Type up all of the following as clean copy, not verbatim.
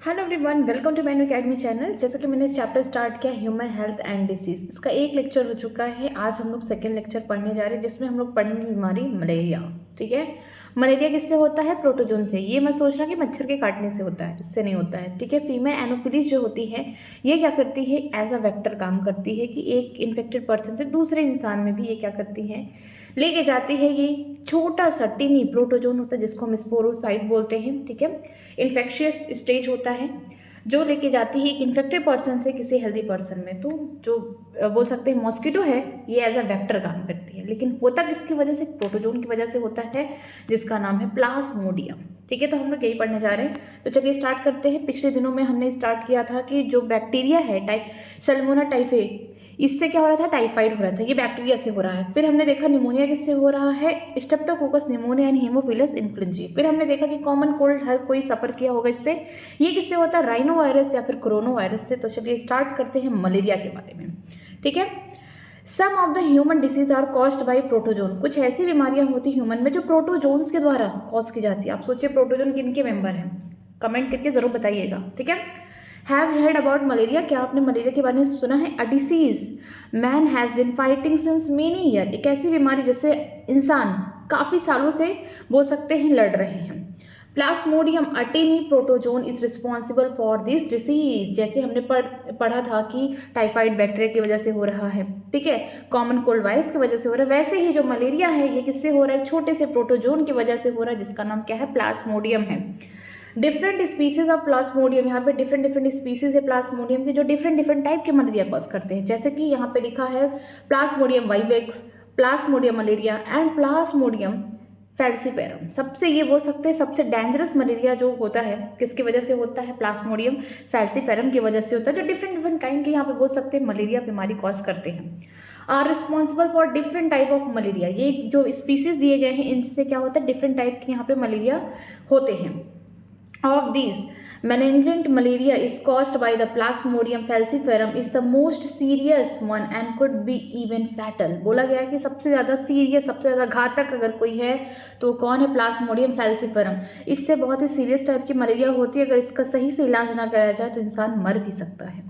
Hello everyone, welcome to Man Academy channel. जैसा कि मैंने इस चैप्टर स्टार्ट किया ह्यूमन हेल्थ एंड डिसीज, इसका एक लेक्चर हो चुका है। आज हम लोग सेकेंड लेक्चर पढ़ने जा रहे हैं, जिसमें हम लोग पढ़ेंगे बीमारी मलेरिया। ठीक है, मलेरिया किससे होता है? प्रोटोजोन से। ये मैं सोच रहा कि मच्छर के काटने से होता है, इससे नहीं होता है। ठीक है, फीमेल एनोफिलीज जो होती है ये क्या करती है? एज अ वेक्टर काम करती है कि एक इन्फेक्टेड पर्सन से दूसरे इंसान में भी ये क्या करती है, लेके जाती है। ये छोटा सा टिनी प्रोटोजोन होता है जिसको हम स्पोरोसाइट बोलते हैं। ठीक है, इन्फेक्शियस स्टेज होता है जो लेके जाती है एक इन्फेक्टेड पर्सन से किसी हेल्दी पर्सन में। तो जो बोल सकते हैं मॉस्किटो है, ये एज अ वेक्टर काम करती है। लेकिन होता किसकी वजह से? प्रोटोजोन की वजह से होता है, जिसका नाम है प्लाज्मोडियम। ठीक है, तो हम लोग यही पढ़ने जा रहे हैं। तो चलिए स्टार्ट करते हैं। पिछले दिनों में हमने स्टार्ट किया था कि जो बैक्टीरिया है सैल्मोना टाइफे, इससे क्या हो रहा था? टाइफाइड हो रहा था। ये बैक्टीरिया से हो रहा है। फिर हमने देखा निमोनिया किससे हो रहा है? Streptococcus pneumonia and Haemophilus influenza. फिर हमने देखा कि कॉमन कोल्ड हर कोई सफर किया होगा इससे। ये किससे होता है? राइनो वायरस या फिर कोरोना वायरस से। तो चलिए स्टार्ट करते हैं मलेरिया के बारे में। ठीक है, some of the human disease are caused by protozoan. कुछ ऐसी बीमारियां होती ह्यूमन में जो प्रोटोजोन्स के द्वारा कॉज की जाती है। आप सोचिए प्रोटोजोन किन के मेंबर हैं? कमेंट करके जरूर बताइएगा। ठीक है, हैव हेard अबाउट मलेरिया? क्या आपने मलेरिया के बारे में सुना है? A disease man has been fighting since many year. एक ऐसी बीमारी जिससे इंसान काफ़ी सालों से बोल सकते हैं लड़ रहे हैं। प्लाज्मोडियम अटेनी protozoan is responsible for this disease. जैसे हमने पढ़ा था कि टाइफाइड बैक्टीरिया की वजह से हो रहा है। ठीक है, कॉमन कोल्ड वायरस की वजह से हो रहा है। वैसे ही जो मलेरिया है ये किससे हो रहा है? छोटे से प्रोटोजोन की वजह से हो रहा है, जिसका नाम क्या है? प्लाज्मोडियम है। डिफरेंट स्पीसीज ऑफ प्लाज्मोडियम, यहाँ पे डिफरेंट स्पीसीज है प्लाज्मोडियम की जो डिफरेंट टाइप के मलेरिया कॉज करते हैं। जैसे कि यहाँ पे लिखा है Plasmodium vivax, Plasmodium malaria and Plasmodium falciparum. सबसे ये बोल सकते हैं सबसे डेंजरस मलेरिया जो होता है किसकी वजह से होता है? प्लाज्मोडियम फैल्सीपेरम की वजह से होता है, जो डिफरेंट काइंड के यहाँ पे बोल सकते हैं मलेरिया बीमारी कॉज करते हैं। Are responsible for different type of malaria. ये जो स्पीसीज दिए गए हैं इनसे क्या होता है? डिफरेंट टाइप के यहाँ पे मलेरिया होते हैं। Of these, meningent malaria is caused by the Plasmodium falciparum is the most serious one and could be even fatal। बोला गया है कि सबसे ज़्यादा सीरियस, सबसे ज़्यादा घातक अगर कोई है तो कौन है? Plasmodium falciparum. इससे बहुत ही सीरियस टाइप की मलेरिया होती है। अगर इसका सही से इलाज ना कराया जाए तो इंसान मर भी सकता है।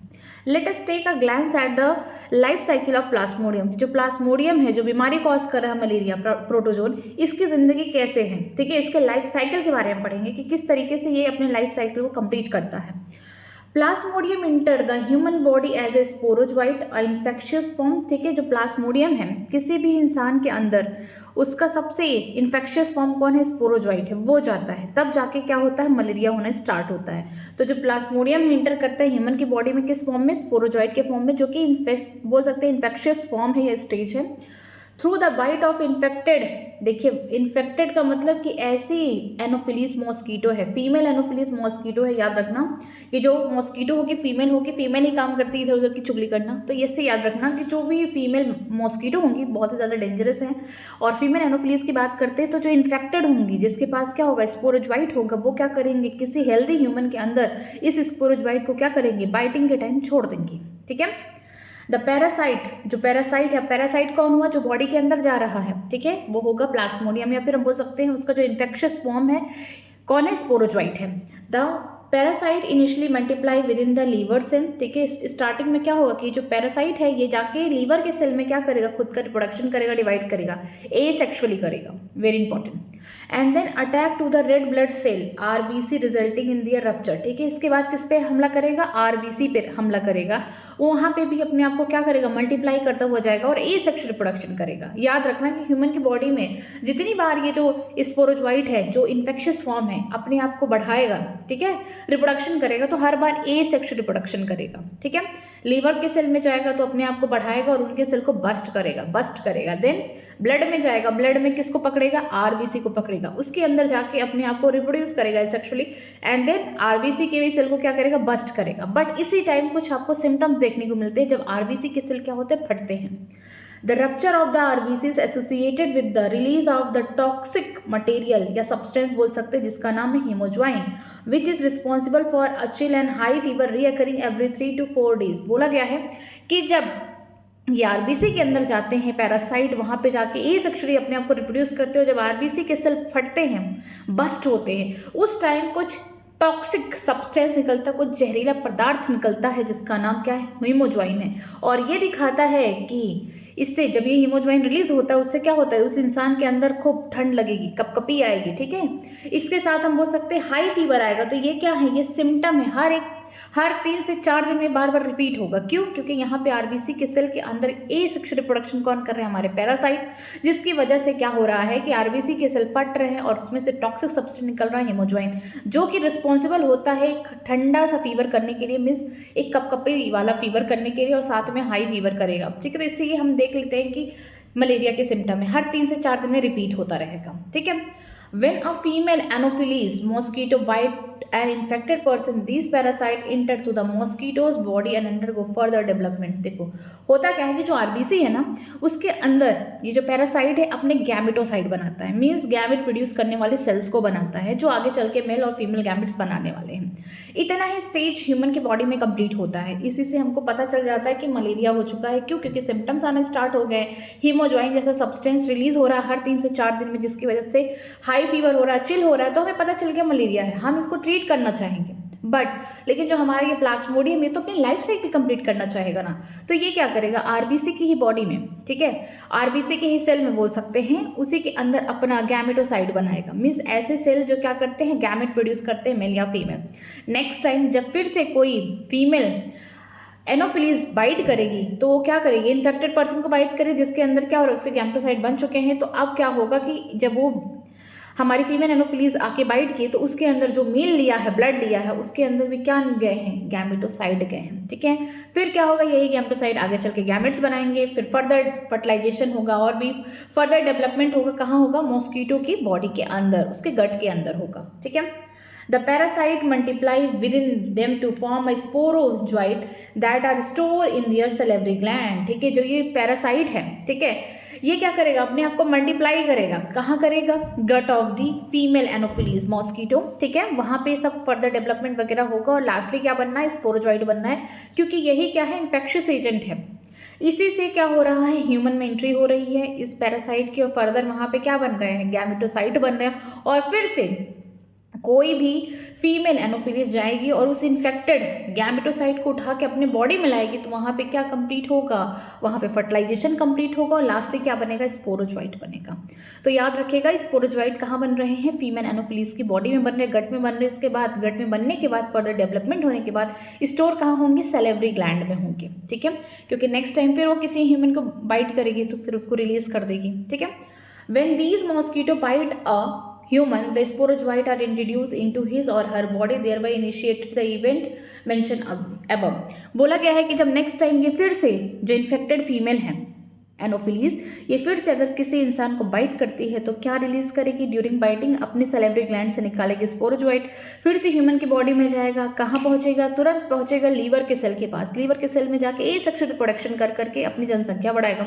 Let us take a glance at the life cycle of plasmodium. जो प्लाज्मोडियम है, जो बीमारी कॉज कर रहा है मलेरिया प्रोटोजोन, इसकी जिंदगी कैसे है? ठीक है, इसके लाइफ साइकिल के बारे में पढ़ेंगे कि किस तरीके से ये अपने लाइफ साइकिल को कंप्लीट करता है। Plasmodium enter the human body as a sporozoite infectious form. ठीक है, जो प्लाज्मोडियम है किसी भी इंसान के अंदर उसका सबसे इन्फेक्शियस फॉर्म कौन है? स्पोरोजोइट है, वो जाता है, तब जाके क्या होता है? मलेरिया होना स्टार्ट होता है। तो जो प्लाज्मोडियम इंटर करता है ह्यूमन की बॉडी में किस फॉर्म में? स्पोरोजोइट के फॉर्म में, जो कि बोल सकते हैं इन्फेक्शियस फॉर्म है, ये स्टेज है। Through the bite of infected. देखिए, इन्फेक्टेड का मतलब कि ऐसी एनोफिलीज मॉस्कीटो है, फीमेल एनोफिलीज मॉस्कीटो है। याद रखना कि जो मॉस्कीटो होगी फीमेल ही काम करती है इधर उधर की चुगली करना। तो इससे याद रखना कि जो भी फीमेल मॉस्कीटो होंगी बहुत ही ज़्यादा डेंजरस हैं। और फीमेल एनोफिलीज की बात करते हैं तो जो इन्फेक्टेड होंगी, जिसके पास क्या होगा? स्पोरोजोइट होगा, वो क्या करेंगे? किसी हेल्दी ह्यूमन के अंदर इस स्पोरोजोइट को क्या करेंगे? बाइटिंग के टाइम छोड़ देंगे। ठीक है, द पैरासाइट, जो पैरासाइट है, पैरासाइट कौन हुआ? जो बॉडी के अंदर जा रहा है। ठीक है, वो होगा प्लाज्मोडियम, या फिर हम बोल सकते हैं उसका जो इन्फेक्शियस फॉर्म है कौन है? स्पोरोजोइट है। The parasite initially multiply within the liver cell. ठीक है, स्टार्टिंग में क्या होगा कि जो पैरासाइट है ये जाके लीवर के सेल में क्या करेगा? खुद का रिप्रोडक्शन करेगा, डिवाइड करेगा, एसेक्सुअली करेगा, very important. And then attack to the red blood cell RBC resulting in their rupture. ठीक है, इसके बाद किस पे हमला करेगा? आरबीसी पे हमला करेगा। वो वहाँ पे भी अपने आप को क्या करेगा? मल्टीप्लाई करता हुआ जाएगा और एसेक्सुअल रिप्रोडक्शन करेगा। याद रखना कि ह्यूमन की बॉडी में जितनी बार ये जो स्पोरोजोइट है, जो इन्फेक्शियस फॉर्म है, अपने आप को बढ़ाएगा, ठीक है, रिप्रोडक्शन करेगा, तो हर बार एसेक्सुअल रिप्रोडक्शन करेगा। ठीक है, लीवर के सेल में जाएगा तो अपने आप को बढ़ाएगा और उनके सेल को बस्ट करेगा। देन ब्लड में जाएगा, ब्लड में किसको पकड़ेगा? आरबीसी को पकड़ेगा, उसके अंदर जाके अपने आप को रिप्रोड्यूस करेगा सेक्सुअली। एंड देन आरबीसी के भी सेल को क्या करेगा? बस्ट करेगा। बट इसी टाइम कुछ आपको सिम्टम्स देखने को मिलते हैं जब आरबीसी के सेल क्या होते हैं? फटते हैं। The rupture of the RBC is associated with the release of the toxic material या सब्सटेंस बोल सकते हैं, जिसका नाम है hemozoin, which is responsible for a chill and high fever recurring every 3 to 4 days। बोला गया है कि जब ये आरबीसी के अंदर जाते हैं पैरासाइट, वहाँ पे जाके एसेक्सुअली अपने आप को रिप्रोड्यूस करते हो, जब आरबीसी के सेल फटते हैं, बस्ट होते हैं, उस टाइम कुछ टॉक्सिक सब्सटेंस निकलता है, कुछ जहरीला पदार्थ निकलता है जिसका नाम क्या है, हीमोज्वाइन है। और ये दिखाता है कि इससे जब ये हीमोज्वाइन रिलीज होता है उससे क्या होता है, उस इंसान के अंदर खूब ठंड लगेगी, कपकपी आएगी, ठीक है। इसके साथ हम बोल सकते हैं हाई फीवर आएगा। तो ये क्या है, ये सिम्टम है, हर 3 से 4 दिन में बार बार रिपीट होगा। क्यों? क्योंकि यहाँ पे आरबीसी के सेल के अंदर एसेक्सुअल रिप्रोडक्शन कौन कर रहे हैं, हमारे पैरासाइट, जिसकी वजह से क्या हो रहा है कि आरबीसी के सेल फट रहे हैं और उसमें से टॉक्सिक सब्सटेंस निकल रहा है हीमोज्वाइन, जो कि रिस्पॉन्सिबल होता है एक ठंडा सा फीवर करने के लिए, मीन्स एक कपकपी वाला फीवर करने के लिए, और साथ में हाई फीवर करेगा, ठीक है। तो इससे ये हम देख लेते हैं कि मलेरिया के सिम्टम है, हर 3 से 4 दिन में रिपीट होता रहेगा, ठीक है। When a female Anopheles mosquito bite an infected person, these parasite enter to the mosquito's body and undergo further development। देखो होता क्या है कि जो आरबीसी है ना, उसके अंदर ये जो पैरासाइट है अपने गैमेटोसाइट बनाता है, मीन्स गैमेट प्रोड्यूस करने वाले सेल्स को बनाता है, जो आगे चल के मेल और फीमेल गैमेट्स बनाने वाले हैं। इतना ही स्टेज ह्यूमन के बॉडी में कंप्लीट होता है। इसी से हमको पता चल जाता है कि मलेरिया हो चुका है। क्यों? क्योंकि सिम्टम्स आना स्टार्ट हो गए, हीमोज्वाइन जैसा सब्सटेंस रिलीज हो रहा है हर 3 से 4 दिन में, जिसकी वजह से हाई फीवर हो रहा है, चिल हो रहा है, तो हमें पता चल गया मलेरिया है। हम इसको ट्रीट करना चाहेंगे, लेकिन जो हमारा ये प्लाज्मोडियम है तो अपनी लाइफ साइकिल कंप्लीट करना चाहेगा ना, तो ये क्या करेगा, आरबीसी की ही बॉडी में, ठीक है, आरबीसी के ही सेल में बोल सकते हैं, उसी के अंदर अपना गैमेटोसाइट बनाएगा। मीन्स ऐसे सेल जो क्या करते हैं, गैमेट प्रोड्यूस करते हैं, मेल या फीमेल। नेक्स्ट टाइम जब फिर से कोई फीमेल एनोफिलीज बाइट करेगी तो वो क्या करेगी, इन्फेक्टेड पर्सन को बाइट करे, जिसके अंदर क्या हो रहा है, उसके गैमेटोसाइट बन चुके हैं। तो अब क्या होगा कि जब वो हमारी फीमेल एनोफिलीज आके बाइट की तो उसके अंदर जो मील लिया है, ब्लड लिया है, उसके अंदर भी क्या गए हैं, गैमेटोसाइट गए हैं, ठीक है। फिर क्या होगा, यही गैमेटोसाइट आगे चल के गैमेट्स बनाएंगे, फिर फर्दर फर्टिलाइजेशन होगा और भी फर्दर डेवलपमेंट होगा। कहाँ होगा, मॉस्किटो की बॉडी के अंदर, उसके गट के अंदर होगा, ठीक है। The parasite multiply within them to form a sporozoite that are stored in their salivary gland। ठीक है, जो ये पैरासाइट है, ठीक है, ये क्या करेगा, अपने आप को मल्टीप्लाई करेगा। कहाँ करेगा, gut of the female Anopheles mosquito, ठीक है, वहाँ पे सब फर्दर डेवलपमेंट वगैरह होगा और लास्टली क्या बनना है, स्पोरोजॉइट बनना है, क्योंकि यही क्या है, इन्फेक्शियस एजेंट है। इसी से क्या हो रहा है, ह्यूमन में एंट्री हो रही है इस पैरासाइट की, और फर्दर वहाँ पे क्या बन रहे हैं, गैमेटोसाइट बन रहे हैं, और फिर से कोई भी फीमेल एनोफिलीज जाएगी और उस इन्फेक्टेड गैमेटोसाइट को उठा के अपने बॉडी में लाएगी, तो वहाँ पे क्या कंप्लीट होगा, वहाँ पे फर्टिलाइजेशन कंप्लीट होगा और लास्टली क्या बनेगा, स्पोरोजॉइट बनेगा। तो याद रखिएगा, स्पोरोजॉइट कहाँ बन रहे हैं, फीमेल एनोफिलीज की बॉडी में बन रहे हैं, गट में बन रहे हैं। इसके बाद गट में बनने के बाद फर्दर डेवलपमेंट होने के बाद स्टोर कहाँ होंगे, सैलिवरी ग्लैंड में होंगे, ठीक है, क्योंकि नेक्स्ट टाइम फिर वो किसी ह्यूमन को बाइट करेगी तो फिर उसको रिलीज कर देगी, ठीक है। When these mosquito bite a human, the sporozoite are introduced into his or her body, thereby initiated the event mentioned above। बोला गया है कि जब नेक्स्ट टाइम ये फिर से जो इन्फेक्टेड फीमेल है एनोफिलीज, ये फिर से अगर किसी इंसान को बाइट करती है तो क्या रिलीज करेगी, ड्यूरिंग बाइटिंग अपने सैलिवरी ग्लैंड से निकालेगी स्पोरोजॉइट, फिर से ह्यूमन की बॉडी में जाएगा। कहाँ पहुंचेगा, तुरंत पहुंचेगा लीवर के सेल के पास, लीवर के सेल में जाके एसेक्सुअल रिप्रोडक्शन कर करके अपनी जनसंख्या बढ़ाएगा।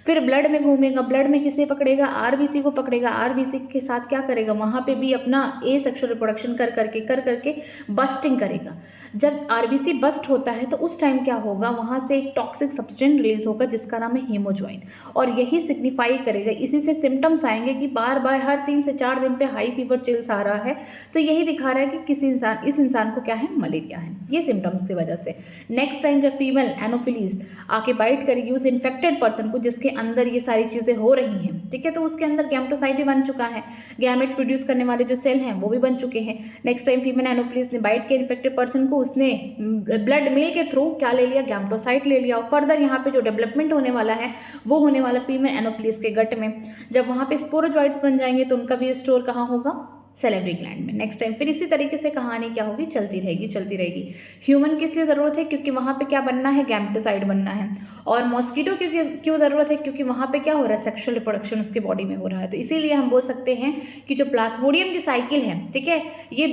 फिर ब्लड में घूमेगा, ब्लड में किसे पकड़ेगा, आरबीसी को पकड़ेगा, आरबीसी के साथ क्या करेगा, वहाँ पे भी अपना एसेक्सुअल रिप्रोडक्शन कर करके बस्टिंग करेगा। जब आरबीसी बस्ट होता है तो उस टाइम क्या होगा, वहाँ से एक टॉक्सिक सब्सटेंस रिलीज होगा जिसका नाम है हीमोज्वाइन, और यही सिग्निफाई करेगा, इसी से सिम्टम्स आएंगे कि बार बार हर 3 से 4 दिन पे हाई फीवर, चिल्स आ रहा है, तो यही दिखा रहा है कि इस इंसान को क्या है, मलेरिया है, ये सिम्टम्स की वजह से। नेक्स्ट टाइम जब फीमेल एनोफिलीज आके बाइट करेगी उस इन्फेक्टेड पर्सन को जिसके अंदर ये सारी चीज़ें हो रही हैं, ठीक है, तो उसके अंदर गैमेटोसाइट भी बन चुका है, गैमेट प्रोड्यूस करने वाले जो सेल हैं वो भी बन चुके हैं। नेक्स्ट टाइम फीमेल एनोफिलीज ने बाइट किया इन्फेक्टेड पर्सन को, उसने ब्लड मेल के थ्रू क्या ले लिया, गैमेटोसाइट ले लिया, और फर्दर यहाँ पे जो डेवलपमेंट होने वाला है वो होने वाला फीमेल एनोफिलीज के गट में। जब वहाँ पे स्पोरोजॉइट्स बन जाएंगे तो उनका भी स्टोर कहाँ होगा, सैलिवरी ग्लैंड में। नेक्स्ट टाइम फिर इसी तरीके से कहानी क्या होगी, चलती रहेगी। ह्यूमन किस लिए ज़रूरत है, क्योंकि वहाँ पे क्या बनना है, गैमेटोसाइट बनना है, और मॉस्किटो क्यों ज़रूरत है, क्योंकि वहाँ पे क्या हो रहा है, सेक्सुअल रिप्रोडक्शन उसके बॉडी में हो रहा है। तो इसीलिए हम बोल सकते हैं कि जो प्लाज्मोडियम की साइकिल है, ठीक है, ये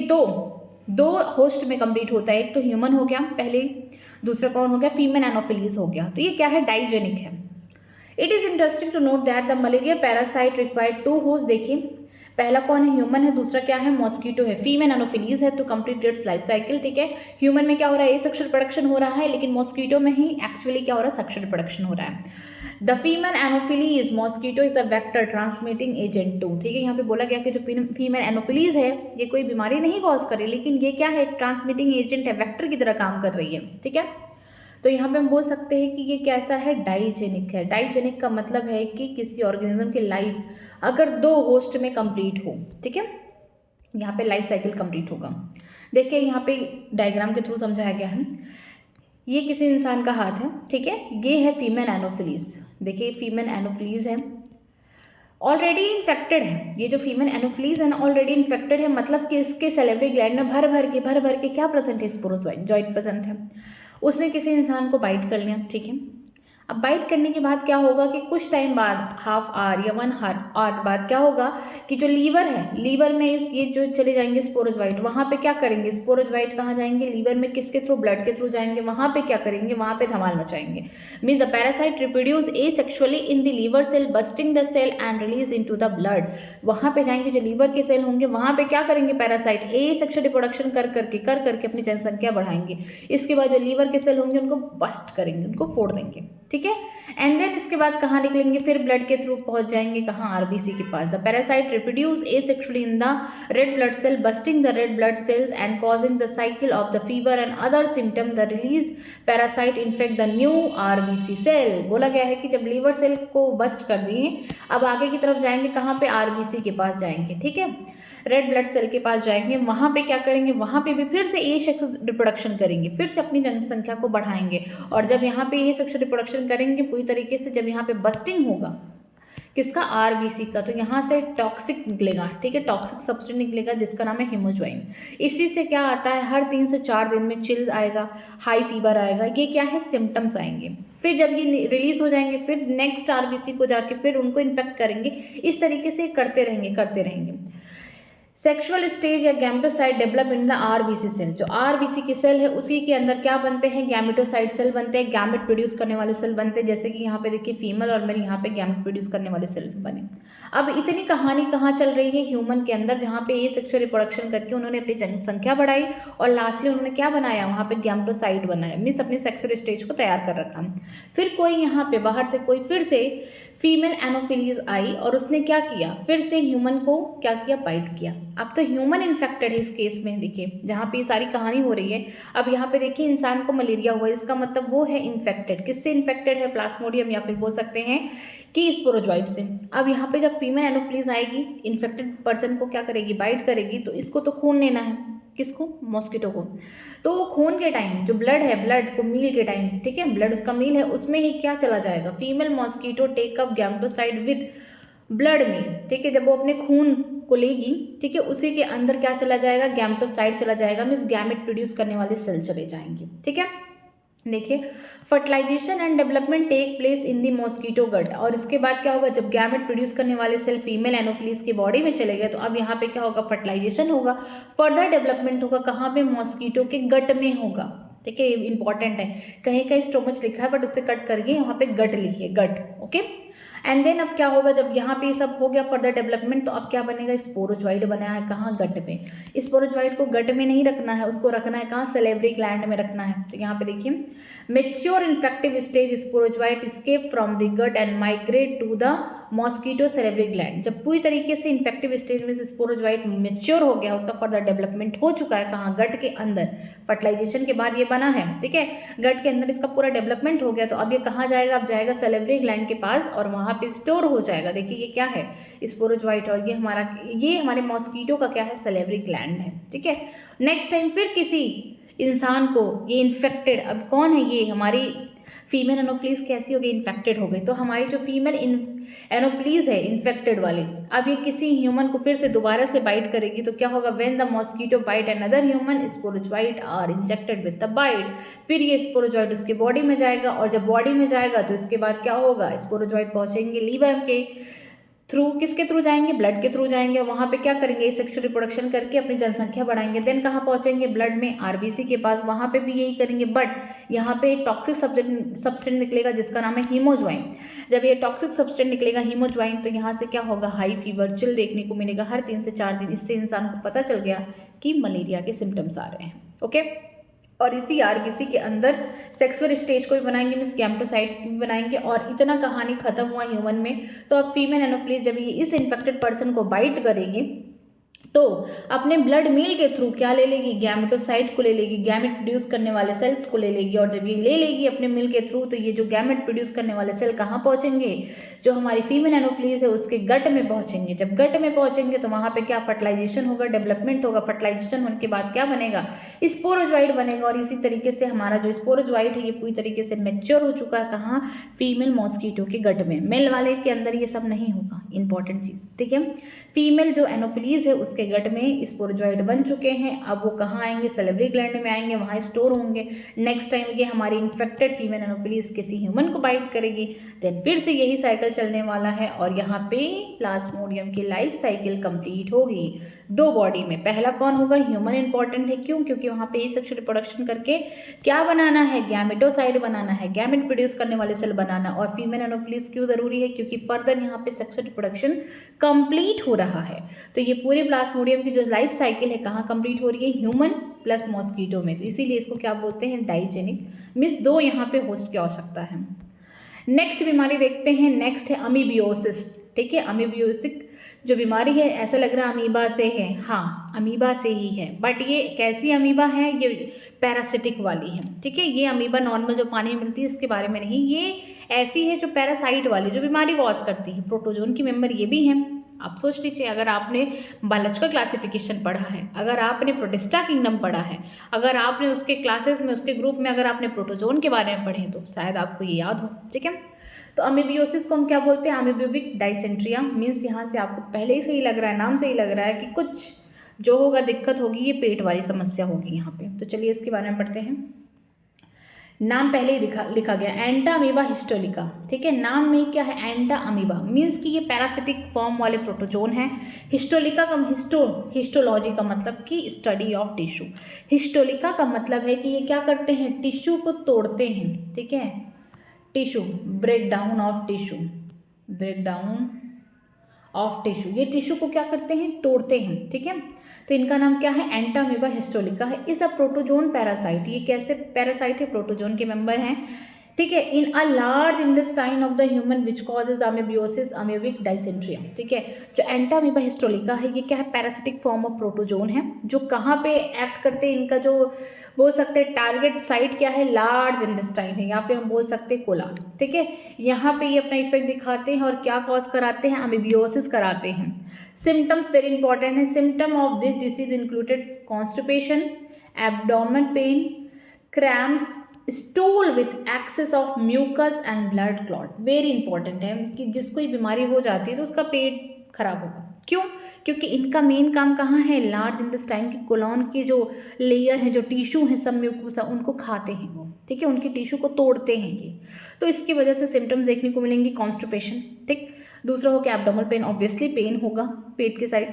दो होस्ट में कंप्लीट होता है। एक तो ह्यूमन हो गया पहले, दूसरा कौन हो गया, फीमेल एनोफिलीज हो गया। तो ये क्या है, डाइजेनिक है। It is interesting to note that the malaria parasite required 2 host. देखिए पहला कौन है, ह्यूमन है, दूसरा क्या है, मॉस्किटो है। फीमेल एनोफिलीज है to complete its life cycle, ठीक है। ह्यूमन में क्या हो रहा है, एसेक्सुअल रिप्रोडक्शन हो रहा है, लेकिन मॉस्किटो में ही एक्चुअली क्या हो रहा है, सेक्सुअल रिप्रोडक्शन हो रहा है। The female Anopheles mosquito is the vector transmitting agent to, ठीक है। यहाँ पे बोला गया कि जो फीमेल एनोफिलीज है ये कोई बीमारी नहीं कॉज कर रही, लेकिन ये क्या है, ट्रांसमिटिंग एजेंट है, वेक्टर की तरह काम कर रही है, ठीक है। तो यहाँ पे हम बोल सकते हैं कि ये कैसा है, डाइजेनिक है। डाइजेनिक का मतलब है कि किसी ऑर्गेनिज्म की लाइफ अगर 2 होस्ट में कंप्लीट हो, ठीक है, यहाँ पे लाइफ साइकिल कंप्लीट होगा। देखिए यहाँ पे डायग्राम के थ्रू समझाया गया है, ये किसी इंसान का हाथ है, ठीक है, ये है फीमेल एनोफिलीज। देखिए फीमेल एनोफिलीज है, ऑलरेडी इन्फेक्टेड है, ये जो फीमेल एनोफिलीज है ना ऑलरेडी इन्फेक्टेड है, मतलब कि इसके सेलेब्री ग्लैंड में भर भर के क्या प्रेजेंट है, स्पोरोजोइट प्रेजेंट है। उसने किसी इंसान को बाइट कर लिया, ठीक है। अब बाइट करने के बाद क्या होगा कि कुछ टाइम बाद, हाफ आवर या 1 आवर बाद क्या होगा कि जो लीवर है, लीवर में ये जो चले जाएंगे स्पोरोजोइट, वहाँ पे क्या करेंगे, स्पोरोजोइट कहाँ जाएंगे, लीवर में, किसके थ्रू, ब्लड के थ्रू जाएंगे, वहाँ पे क्या करेंगे, वहाँ पे धमाल मचाएंगे। Means the parasite reproduce asexually in the liver cell, busting the cell and release into the blood. वहाँ पे जाएंगे, जो लीवर के सेल होंगे वहाँ पे क्या करेंगे, पैरासाइट एसेक्सुअल रिप्रोडक्शन कर करके अपनी जनसंख्या बढ़ाएंगे। इसके बाद जो लीवर के सेल होंगे उनको बस्ट करेंगे, उनको फोड़ देंगे, ठीक है। एंड देन इसके बाद कहाँ निकलेंगे, फिर ब्लड के थ्रू पहुंच जाएंगे कहाँ, आरबीसी के पास। The parasite reproduce asexually in the red blood cell, busting the red blood cells and causing the cycle of the fever and other symptom. The release parasite infect the new RBC cell. बोला गया है कि जब liver cell को bast कर दिए, अब आगे की तरफ जाएंगे कहाँ पे, आरबीसी के पास जाएंगे, ठीक है, रेड ब्लड सेल के पास जाएंगे। वहाँ पे क्या करेंगे, वहाँ पे भी फिर से एसेक्सुअल रिप्रोडक्शन करेंगे, फिर से अपनी जनसंख्या को बढ़ाएंगे। और जब यहाँ पे एसेक्सुअल रिप्रोडक्शन करेंगे पूरी तरीके से, जब यहाँ पे बस्टिंग होगा किसका, आरबीसी का, तो यहाँ से टॉक्सिक निकलेगा, ठीक है, टॉक्सिक सब्सटेंस निकलेगा जिसका नाम है हीमोज्वाइन। इसी से क्या आता है, हर 3 से 4 दिन में चिल्स आएगा, हाई फीवर आएगा, ये क्या है, सिम्टम्स आएंगे। फिर जब ये रिलीज हो जाएंगे, फिर नेक्स्ट आरबीसी को जाके फिर उनको इन्फेक्ट करेंगे। इस तरीके से करते रहेंगे। सेक्सुअल स्टेज या gametocyte develop in the RBC cell. जो आरबीसी की सेल है उसी के अंदर क्या बनते हैं, गैमेटोसाइट सेल बनते हैं, गैमेट प्रोड्यूस करने वाले सेल बनते हैं। जैसे कि यहाँ पे देखिए फीमेल और मेल, यहाँ पे गैमेट प्रोड्यूस करने वाले सेल बने। अब इतनी कहानी कहाँ चल रही है, ह्यूमन के अंदर, जहाँ पे ये सेक्सुअल रिप्रोडक्शन करके उन्होंने अपनी जनसंख्या बढ़ाई और लास्टली उन्होंने क्या बनाया, वहाँ पे गैमेटोसाइट बनाया, मीन्स अपनी सेक्सुअल स्टेज को तैयार कर रखा। फिर कोई यहाँ पे बाहर से कोई फिर से फीमेल एनोफिलीज आई और उसने क्या किया, फिर से ह्यूमन को क्या किया, बाइट किया। अब तो ह्यूमन इन्फेक्टेड है इस केस में, देखिए जहाँ पे सारी कहानी हो रही है। अब यहाँ पे देखिए इंसान को मलेरिया हुआ है, इसका मतलब वो है इन्फेक्टेड। किससे इन्फेक्टेड है, प्लाज्मोडियम या फिर बोल सकते हैं कि स्पोरोजोइट से। अब यहाँ पे जब फीमेल एनोफिलीज आएगी, इन्फेक्टेड पर्सन को क्या करेगी, बाइट करेगी, तो इसको तो खून लेना है, किसको, मॉस्किटो को। तो खून के टाइम जो ब्लड है, ब्लड को मील के टाइम, ठीक है, ब्लड उसका मील है, उसमें ही क्या चला जाएगा, female mosquito take up gametocyte with blood में, ठीक है। जब वो अपने खून को लेगी, ठीक है, उसी के अंदर क्या चला जाएगा, गैमेटोसाइट चला जाएगा, मीन्स गैमेट प्रोड्यूस करने वाले सेल चले जाएंगे, ठीक है। देखिए fertilisation and development take place in the mosquito gut. और इसके बाद क्या होगा, जब गैमेट प्रोड्यूस करने वाले सेल फीमेल एनोफिलीज की बॉडी में चले गए, तो अब यहाँ पे क्या होगा, फर्टिलाइजेशन होगा, फर्दर डेवलपमेंट होगा, कहाँ पे, मॉस्किटो के गट में होगा, ठीक है। इंपॉर्टेंट है, कहीं कहीं स्टोमच लिखा है बट उससे कट करके यहाँ पे गट लिखिए, गट, ओके। एंड देन अब क्या होगा, जब यहाँ पे सब हो गया फर्दर डेवलपमेंट, तो अब क्या बनेगा, स्पोरोजोइड बना है, कहाँ, गट में। स्पोरोजोइड को गट में नहीं रखना है, उसको रखना है कहाँ, सेलेब्री ग्लैंड में रखना है। तो यहाँ पे देखिए mature infective stage, sporozoite escape from the gut and migrate to the mosquito salivary gland. जब पूरी तरीके से इन्फेक्टिव स्टेज में से स्पोरोजोइट मेच्योर हो गया, उसका फर्दर डेवलपमेंट हो चुका है, कहाँ, गट के अंदर। फर्टिलाइजेशन के बाद ये बना है, ठीक है, गट के अंदर इसका पूरा डेवलपमेंट हो गया, तो अब ये कहाँ जाएगा, अब जाएगा सेरेब्री ग्लैंड के पास और वहाँ पे स्टोर हो जाएगा। देखिए ये क्या है, स्पोरोजोइट, और ये हमारे मॉस्किटो का क्या है, सेरेब्री ग्लैंड है, ठीक है। नेक्स्ट टाइम फिर किसी इंसान को ये इन्फेक्टेड, अब कौन है, ये हमारी फीमेल एनोफिलीज कैसी हो गई, इन्फेक्टेड हो गई। तो हमारी जो फीमेल एनोफिलीज है इन्फेक्टेड वाली, अब ये किसी ह्यूमन को फिर से दोबारा से बाइट करेगी, तो क्या होगा, when the mosquito bite another human, sporozoite are injected with the bite. फिर ये स्पोरोजोइट उसके बॉडी में जाएगा, और जब बॉडी में जाएगा तो इसके बाद क्या होगा, स्पोरोजोइट पहुंचेंगे लीवर के थ्रू किसके थ्रू जाएंगे, ब्लड के थ्रू जाएंगे। वहाँ पे क्या करेंगे, सेक्सुअल रिप्रोडक्शन करके अपनी जनसंख्या बढ़ाएंगे। देन कहाँ पहुँचेंगे, ब्लड में आरबीसी के पास, वहाँ पे भी यही करेंगे। बट यहाँ पे एक टॉक्सिक सब्सटेंस निकलेगा जिसका नाम है हीमोज्वाइन। जब ये टॉक्सिक सब्सटेंस निकलेगा हीमोज्वाइन, तो यहाँ से क्या होगा, हाई फीवर, चिल देखने को मिलेगा हर 3 से 4 दिन। इससे इंसान को पता चल गया कि मलेरिया के सिम्टम्स आ रहे हैं। ओके, और इसी आरबीसी के अंदर सेक्सुअल स्टेज को भी बनाएंगे, मीन्स गैमेटोसाइट भी बनाएंगे। और इतना कहानी खत्म हुआ ह्यूमन में। तो अब फीमेल एनोफिलीज जब ये इस इन्फेक्टेड पर्सन को बाइट करेगी तो अपने ब्लड मील के थ्रू क्या ले लेगी, गैमेटोसाइट को ले लेगी, गैमेट प्रोड्यूस करने वाले सेल्स को ले लेगी। और जब ये ले लेगी अपने मिल के थ्रू, तो ये जो गैमेट प्रोड्यूस करने वाले सेल कहाँ पहुँचेंगे, जो हमारी फीमेल एनोफिलीज है उसके गट में पहुँचेंगे। जब गट में पहुँचेंगे तो वहाँ पे क्या फर्टिलाइजेशन होगा, डेवलपमेंट होगा। फर्टिलाइजेशन होने के बाद क्या बनेगा, स्पोरोजॉइड बनेगा। और इसी तरीके से हमारा जो स्पोरोजॉइड है ये पूरी तरीके से मैच्योर हो चुका है। कहाँ, फीमेल मॉस्किटो के गट में। मेल वाले के अंदर ये सब नहीं होगा, इंपॉर्टेंट चीज़, ठीक है। फीमेल जो एनोफिलीज है उसके गट में स्पोरोजॉइड बन चुके हैं। अब वो कहाँ आएंगे, सैलिवरी ग्लैंड में आएंगे, वहाँ स्टोर होंगे। नेक्स्ट टाइम ये हमारी इन्फेक्टेड फीमेल एनोफिलीज किसी ह्यूमन को बाइट करेगी, देन फिर से यही साइकिल चलने वाला है। और यहाँ पे प्लाज्मोडियम की लाइफ साइकिल कंप्लीट होगी 2 बॉडी में। पहला कौन होगा, ह्यूमन। इंपॉर्टेंट है क्यों, क्योंकि वहाँ पे सेक्सुअल रिप्रोडक्शन करके क्या बनाना है, गैमेटोसाइड बनाना है, गैमेट प्रोड्यूस करने वाले सेल बनाना। और फीमेल एनोफिलीज क्यों जरूरी है, क्योंकि फर्दर यहाँ पे सेक्सुअल रिप्रोडक्शन कंप्लीट हो रहा है। तो ये पूरे प्लाज्मोडियम की जो लाइफ साइकिल है कहाँ कंप्लीट हो रही है, ह्यूमन प्लस मॉस्किटो में। तो इसीलिए इसको क्या बोलते हैं, डाइजेनिक, मीन्स 2 यहाँ पे होस्ट की आवश्यकता है। नेक्स्ट बीमारी देखते हैं, नेक्स्ट है अमीबियोसिस, ठीक है। अमीबियोसिक जो बीमारी है, ऐसा लग रहा है अमीबा से है, हाँ अमीबा से ही है। बट ये कैसी अमीबा है, ये पैरासिटिक वाली है, ठीक है। ये अमीबा नॉर्मल जो पानी में मिलती है इसके बारे में नहीं, ये ऐसी है जो पैरासाइट वाली, जो बीमारी कॉज करती है। प्रोटोजोन की मेंबर ये भी हैं। आप सोच लीजिए, अगर आपने बायोलॉजिकल क्लासिफिकेशन पढ़ा है, अगर आपने प्रोटिस्टा किंगडम पढ़ा है, अगर आपने उसके क्लासेस में, उसके ग्रुप में अगर आपने प्रोटोजोन के बारे में पढ़े तो शायद आपको ये याद हो, ठीक है। तो अमीबियोसिस को हम क्या बोलते हैं, अमीबियोबिक डाइसेंट्रिया। मीन्स यहाँ से आपको पहले से ही लग रहा है, नाम से ही लग रहा है कि कुछ जो होगा दिक्कत होगी, ये पेट वाली समस्या होगी यहाँ पे। तो चलिए इसके बारे में पढ़ते हैं। नाम पहले ही लिखा गया, एंटा अमीबा हिस्टोलिका, ठीक है। नाम में क्या है, एंटा अमीबा, मीन्स कि ये पैरासिटिक फॉर्म वाले प्रोटोजोन है। हिस्टोलिका का हिस्टोलॉजी का मतलब कि स्टडी ऑफ टिश्यू। हिस्टोलिका का मतलब है कि ये क्या करते हैं, टिश्यू को तोड़ते हैं, ठीक है। Tissue, break down of tissue, break down of tissue, ये टिश्यू को क्या करते हैं, तोड़ते हैं, ठीक है। तो इनका नाम क्या है, एंटा अमीबा हिस्टोलिका है। इस अ प्रोटोजोन पैरासाइट, ये कैसे पैरासाइट है, प्रोटोजोन के मेंबर हैं, ठीक है। In a large intestine of the human which causes amoebiasis amoebic dysentery, ठीक है। जो एंटा अमीबा हिस्टोलिका है ये क्या है, पैरासिटिक फॉर्म ऑफ प्रोटोजोन है, जो कहाँ पे एक्ट करते हैं, इनका जो बोल सकते हैं टारगेट साइट क्या है, लार्ज इंटेस्टाइन है, या फिर हम बोल सकते हैं कोलान, ठीक है। यहाँ पे ये अपना इफेक्ट दिखाते हैं और क्या कॉज कराते हैं, अमीबियोसिस कराते हैं। सिम्टम्स वेरी इंपॉर्टेंट है। Symptom of this disease included constipation, abdomen pain, cramps, stool with excess of mucus and blood clot. Very important है कि जिसको ये बीमारी हो जाती है तो उसका पेट खराब होगा। क्यों, क्योंकि इनका मेन काम कहाँ है, लार्ज इंटेस्टाइन की कोलॉन की जो लेयर है, जो टिश्यू है, सब म्यूकोसा, उनको खाते हैं वो, ठीक है, उनकी टिश्यू को तोड़ते हैं ये। तो इसकी वजह से सिम्टम्स देखने को मिलेंगे, कॉन्स्टिपेशन, ठीक। दूसरा हो गया एब्डोमिनल पेन, ऑब्वियसली पेन होगा पेट के साइड,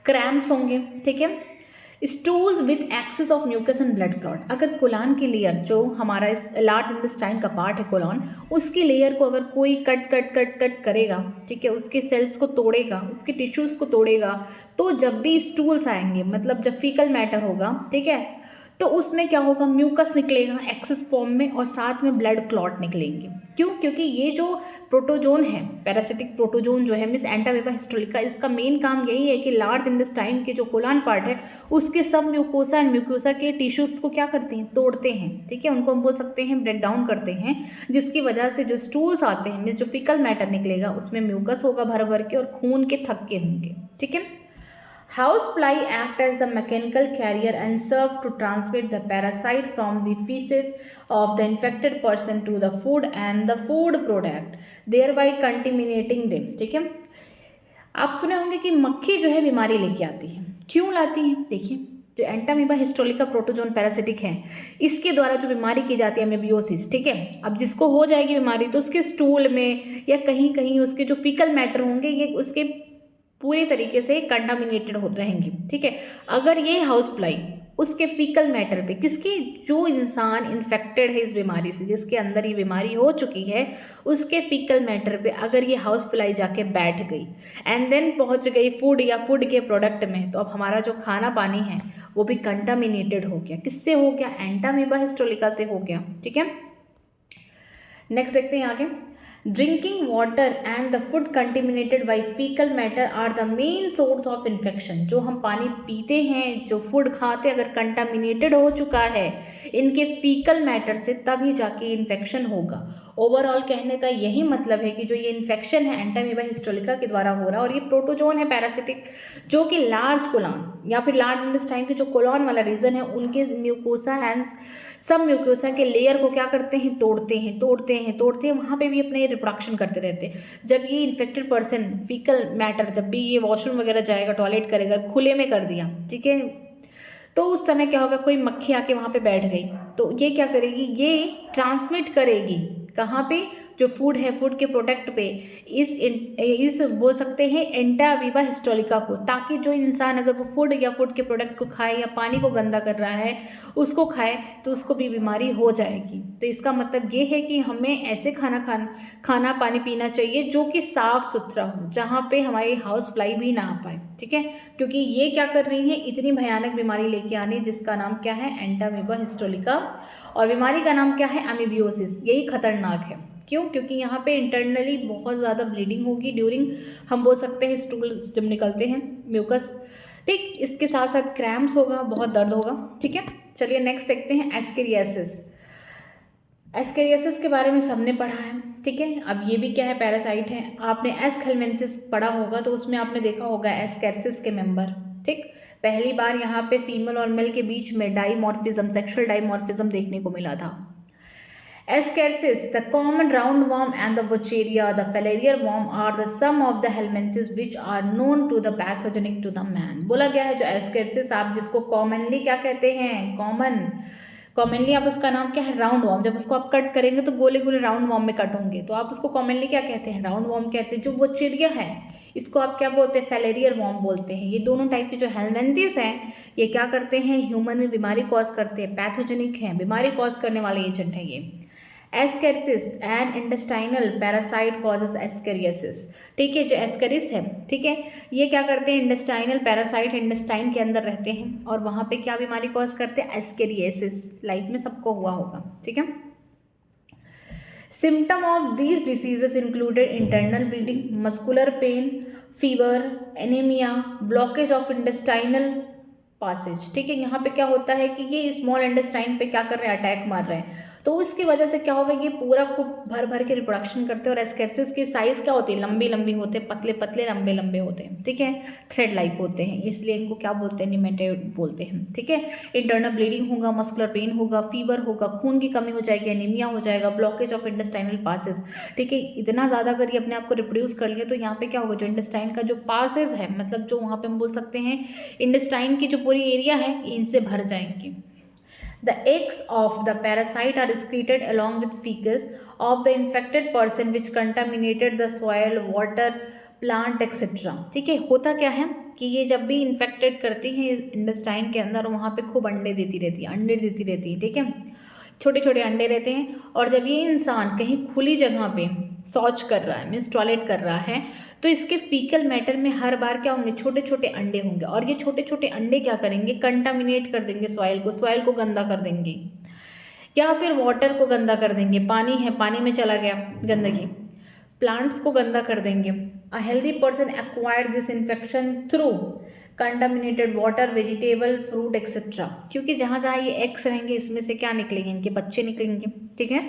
क्रैम्प्स होंगे, ठीक है। Stools with excess of mucus and blood clot, अगर कोलान की लेयर, जो हमारा इस लार्ज इंटेस्टाइन का पार्ट है कोलान, उसकी लेयर को अगर कोई कट करेगा, ठीक है, उसके सेल्स को तोड़ेगा, उसके टिश्यूज़ को तोड़ेगा, तो जब भी स्टूल्स आएंगे, मतलब जब फीकल मैटर होगा, ठीक है, तो उसमें क्या होगा, म्यूकस निकलेगा एक्सेस फॉर्म में, और साथ में ब्लड क्लॉट निकलेंगे। क्यों, क्योंकि ये जो प्रोटोजोन है, पैरासिटिक प्रोटोजोन जो है, मिस एंटा अमीबा हिस्टोलिका, इसका मेन काम यही है कि लार्ज इंटेस्टाइन के जो कोलान पार्ट है उसके सब म्यूकोसा एंड म्यूकोसा के टिश्यूज़ को क्या करते हैं, तोड़ते हैं, ठीक है, उनको हम बोल सकते हैं ब्रेक डाउन करते हैं, जिसकी वजह से जो स्टूल्स आते हैं, मिस जो फिकल मैटर निकलेगा उसमें म्यूकस होगा भर भर के और खून के थक्के होंगे, ठीक है। Housefly act as the mechanical carrier and serve to transmit the parasite from the feces of the infected person to the food and the food product, thereby contaminating them, ठीक है। आप सुने होंगे कि मक्खी जो है बीमारी लेके आती है, क्यों लाती है, देखिए जो एंटामीबा हिस्टोलिका प्रोटोजोन पैरासिटिक है, इसके द्वारा जो बीमारी की जाती है अमीबियोसिस, ठीक है। अब जिसको हो जाएगी बीमारी तो उसके स्टूल में या कहीं कहीं उसके जो फीकल मैटर होंगे ये उसके पूरी तरीके से कंटामिनेटेड हो रहेंगी, ठीक है। अगर ये हाउस फ्लाई उसके फीकल मैटर पे, किसके, जो इंसान इन्फेक्टेड है इस बीमारी से, जिसके अंदर ये बीमारी हो चुकी है, उसके फीकल मैटर पे अगर ये हाउस फ्लाई जाके बैठ गई एंड देन पहुंच गई फूड या फूड के प्रोडक्ट में, तो अब हमारा जो खाना पानी है वो भी कंटामिनेटेड हो गया। किससे हो गया? एंटामीबा हिस्टोलिका से हो गया, ठीक है। नेक्स्ट देखते हैं आगे। Drinking water and the food contaminated by faecal matter are the main source of infection. जो हम पानी पीते हैं, जो फूड खाते, अगर कंटामिनेटेड हो चुका है इनके फीकल मैटर से, तभी जाके इन्फेक्शन होगा। ओवरऑल कहने का यही मतलब है कि जो ये इन्फेक्शन है एंटामीबा हिस्टोलिका के द्वारा हो रहा है, और ये प्रोटोजोन है पैरासिटिक, जो कि लार्ज कोलॉन या फिर लार्ज इंटेस्टाइन के जो कोलॉन वाला रीजन है उनके म्यूकोसा एंड सब म्यूकोसा के लेयर को क्या करते हैं? तोड़ते हैं वहाँ पे भी अपने रिप्रोडक्शन करते रहते हैं। जब ये इन्फेक्टेड पर्सन फीकल मैटर, जब भी ये वॉशरूम वगैरह जाएगा, टॉयलेट करेगा, खुले में कर दिया, ठीक है, तो उस समय क्या होगा? कोई मक्खी आके वहाँ पे बैठ गई तो ये क्या करेगी? ये ट्रांसमिट करेगी कहाँ पे? जो फूड है, फूड के प्रोडक्ट पे, इस बोल सकते हैं एंटामीबा हिस्टोलिका को, ताकि जो इंसान अगर वो फूड या फूड के प्रोडक्ट को खाए या पानी को गंदा कर रहा है उसको खाए तो उसको भी बीमारी हो जाएगी। तो इसका मतलब ये है कि हमें ऐसे खाना पानी पीना चाहिए जो कि साफ़ सुथरा हो, जहाँ पे हमारी हाउस फ्लाई भी ना आ पाए, ठीक है। क्योंकि ये क्या कर रही है? इतनी भयानक बीमारी लेके आनी, जिसका नाम क्या है? Entamoeba histolytica. और बीमारी का नाम क्या है? अमीबियोसिस। यही खतरनाक है। क्यों? क्योंकि यहाँ पे इंटरनली बहुत ज़्यादा ब्लीडिंग होगी ड्यूरिंग, हम बोल सकते हैं स्टूल जब निकलते हैं, म्यूकस, ठीक। इसके साथ साथ क्रैम्प्स होगा, बहुत दर्द होगा, ठीक है। चलिए नेक्स्ट देखते हैं एस्केरियासिस। एस्केरियासिस के बारे में सबने पढ़ा है, ठीक है। अब ये भी क्या है? पैरासाइट है। आपने एस्केलमेंथिस पढ़ा होगा तो उसमें आपने देखा होगा एस्केरिसिस के मेंबर, ठीक। पहली बार यहाँ पे फीमेल और मेल के बीच में डाइमॉर्फिज्म, सेक्सुअल डाइमॉर्फिज्म देखने को मिला था। Ascaris, the common roundworm and the Wucheria, the filarial worm are the some of the helminthes which are known to the pathogenic to the man। बोला गया है जो Ascaris, आप जिसको कॉमनली क्या कहते हैं? कॉमनली आप उसका नाम क्या है? Round warm. जब उसको आप कट करेंगे तो गोले गोले राउंड वॉर्म में कट होंगे, तो आप उसको कॉमनली क्या कहते हैं? राउंड वॉर्म कहते हैं। जो वुचेरिया है इसको आप क्या बोलते हैं? फैलेरियर वॉर्म बोलते हैं। ये दोनों टाइप के जो हेलमेंथिस हैं ये क्या करते हैं? ह्यूमन में बीमारी कॉज करते हैं, पैथोजेनिक हैं, बीमारी कॉज करने वाले एजेंट हैं ये। Ascaris an intestinal parasite causes ascariasis, ठीक है। जो एस्केरिस है, ठीक है, ये क्या करते हैं? इंटेस्टाइनल पैरासाइट, इंटेस्टाइन के अंदर रहते हैं और वहाँ पे क्या बीमारी कॉज करते हैं? एस्केरियासिस। लाइफ में सबको हुआ होगा, ठीक है। Symptom of these diseases included internal bleeding, muscular pain, fever, anaemia, blockage of intestinal passage, ठीक है। यहाँ पे क्या होता है कि ये स्मॉल इंटेस्टाइन पे क्या कर रहे हैं? अटैक मार रहे हैं, तो उसकी वजह से क्या होगा? ये पूरा खूब भर भर के रिप्रोडक्शन करते हैं। और एस्केरिसिस की साइज़ क्या होती है? लंबी लंबी होते हैं, पतले पतले लंबे लंबे होते हैं, ठीक है, थ्रेड लाइक होते हैं, इसलिए इनको क्या बोलते हैं? निमेटोड बोलते हैं, ठीक है। इंटरनल ब्लीडिंग होगा, मस्कुलर पेन होगा, फीवर होगा, खून की कमी हो जाएगी, एनीमिया हो जाएगा, ब्लॉकेज ऑफ इंटेस्टाइनल पासेज, ठीक है। इतना ज़्यादा अगर ये अपने आप को रिप्रोड्यूस कर लिया तो यहाँ पे क्या होगा? जो इंटेस्टाइन का जो पासेज है, मतलब जो वहाँ पे हम बोल सकते हैं इंटेस्टाइन की जो पूरी एरिया है, इनसे भर जाएंगे। The eggs of the parasite are excreted along with feces of the infected person which contaminated the soil, water, plant, etc. ठीक है। होता क्या है कि ये जब भी इन्फेक्टेड करती हैं इंटेस्टाइन के अंदर, वहाँ पे खूब अंडे देती रहती है, ठीक है, छोटे छोटे अंडे रहते हैं। और जब ये इंसान कहीं खुली जगह पे शौच कर रहा है, मीन्स टॉयलेट कर रहा है, तो इसके फीकल मैटर में हर बार क्या होंगे? छोटे छोटे अंडे होंगे। और ये छोटे छोटे अंडे क्या करेंगे? कंटामिनेट कर देंगे सॉइल को गंदा कर देंगे, या फिर वाटर को गंदा कर देंगे। पानी है, पानी में चला गया गंदगी, प्लांट्स को गंदा कर देंगे। A healthy person acquired this infection through contaminated water, vegetable, fruit etcetera. क्योंकि जहाँ जहाँ ये एग्स रहेंगे इसमें से क्या निकलेंगे? इनके बच्चे निकलेंगे, ठीक है,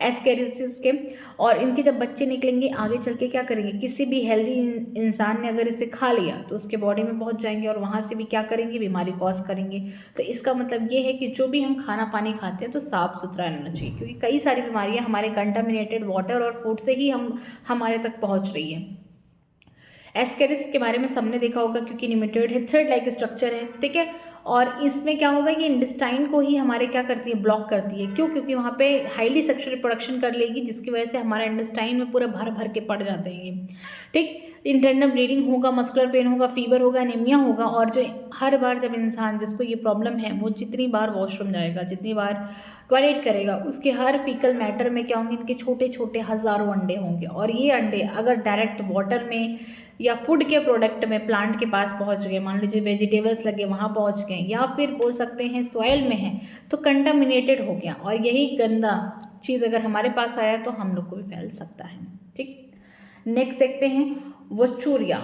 एस्केरिसिस के। और इनके जब बच्चे निकलेंगे आगे चल के क्या करेंगे? किसी भी हेल्दी इंसान ने अगर इसे खा लिया तो उसके बॉडी में पहुंच जाएंगे और वहाँ से भी क्या करेंगे? बीमारी कॉज करेंगे। तो इसका मतलब ये है कि जो भी हम खाना पानी खाते हैं तो साफ़ सुथरा रहना चाहिए, क्योंकि कई सारी बीमारियाँ हमारे कंटामिनेटेड वाटर और फूड से ही हमारे तक पहुँच रही है। एस्केरिस के बारे में सबने देखा होगा क्योंकि निमेटोइड है, थ्रेड लाइक स्ट्रक्चर है, ठीक है। और इसमें क्या होगा, ये इंटेस्टाइन को ही हमारे क्या करती है, ब्लॉक करती है। क्यों? क्योंकि वहाँ पे हाईली सेक्शुअल रिप्रोडक्शन कर लेगी, जिसकी वजह से हमारा इंटेस्टाइन में पूरा भर भर के पड़ जाते हैं ये, ठीक। इंटरनल ब्लीडिंग होगा, मस्कुलर पेन होगा, फीवर होगा, एनीमिया होगा। और जो हर बार जब इंसान जिसको ये प्रॉब्लम है वो जितनी बार वॉशरूम जाएगा, जितनी बार टॉयलेट करेगा, उसके हर फीकल मैटर में क्या होंगे, इनके छोटे छोटे हज़ारों अंडे होंगे। और ये अंडे अगर डायरेक्ट वाटर में या फूड के प्रोडक्ट में प्लांट के पास पहुंच गए, मान लीजिए वेजिटेबल्स लगे वहाँ पहुंच गए, या फिर बोल सकते हैं सॉइल में है, तो कंटामिनेटेड हो गया। और यही गंदा चीज़ अगर हमारे पास आया तो हम लोग को भी फैल सकता है, ठीक। नेक्स्ट देखते हैं वचूरिया।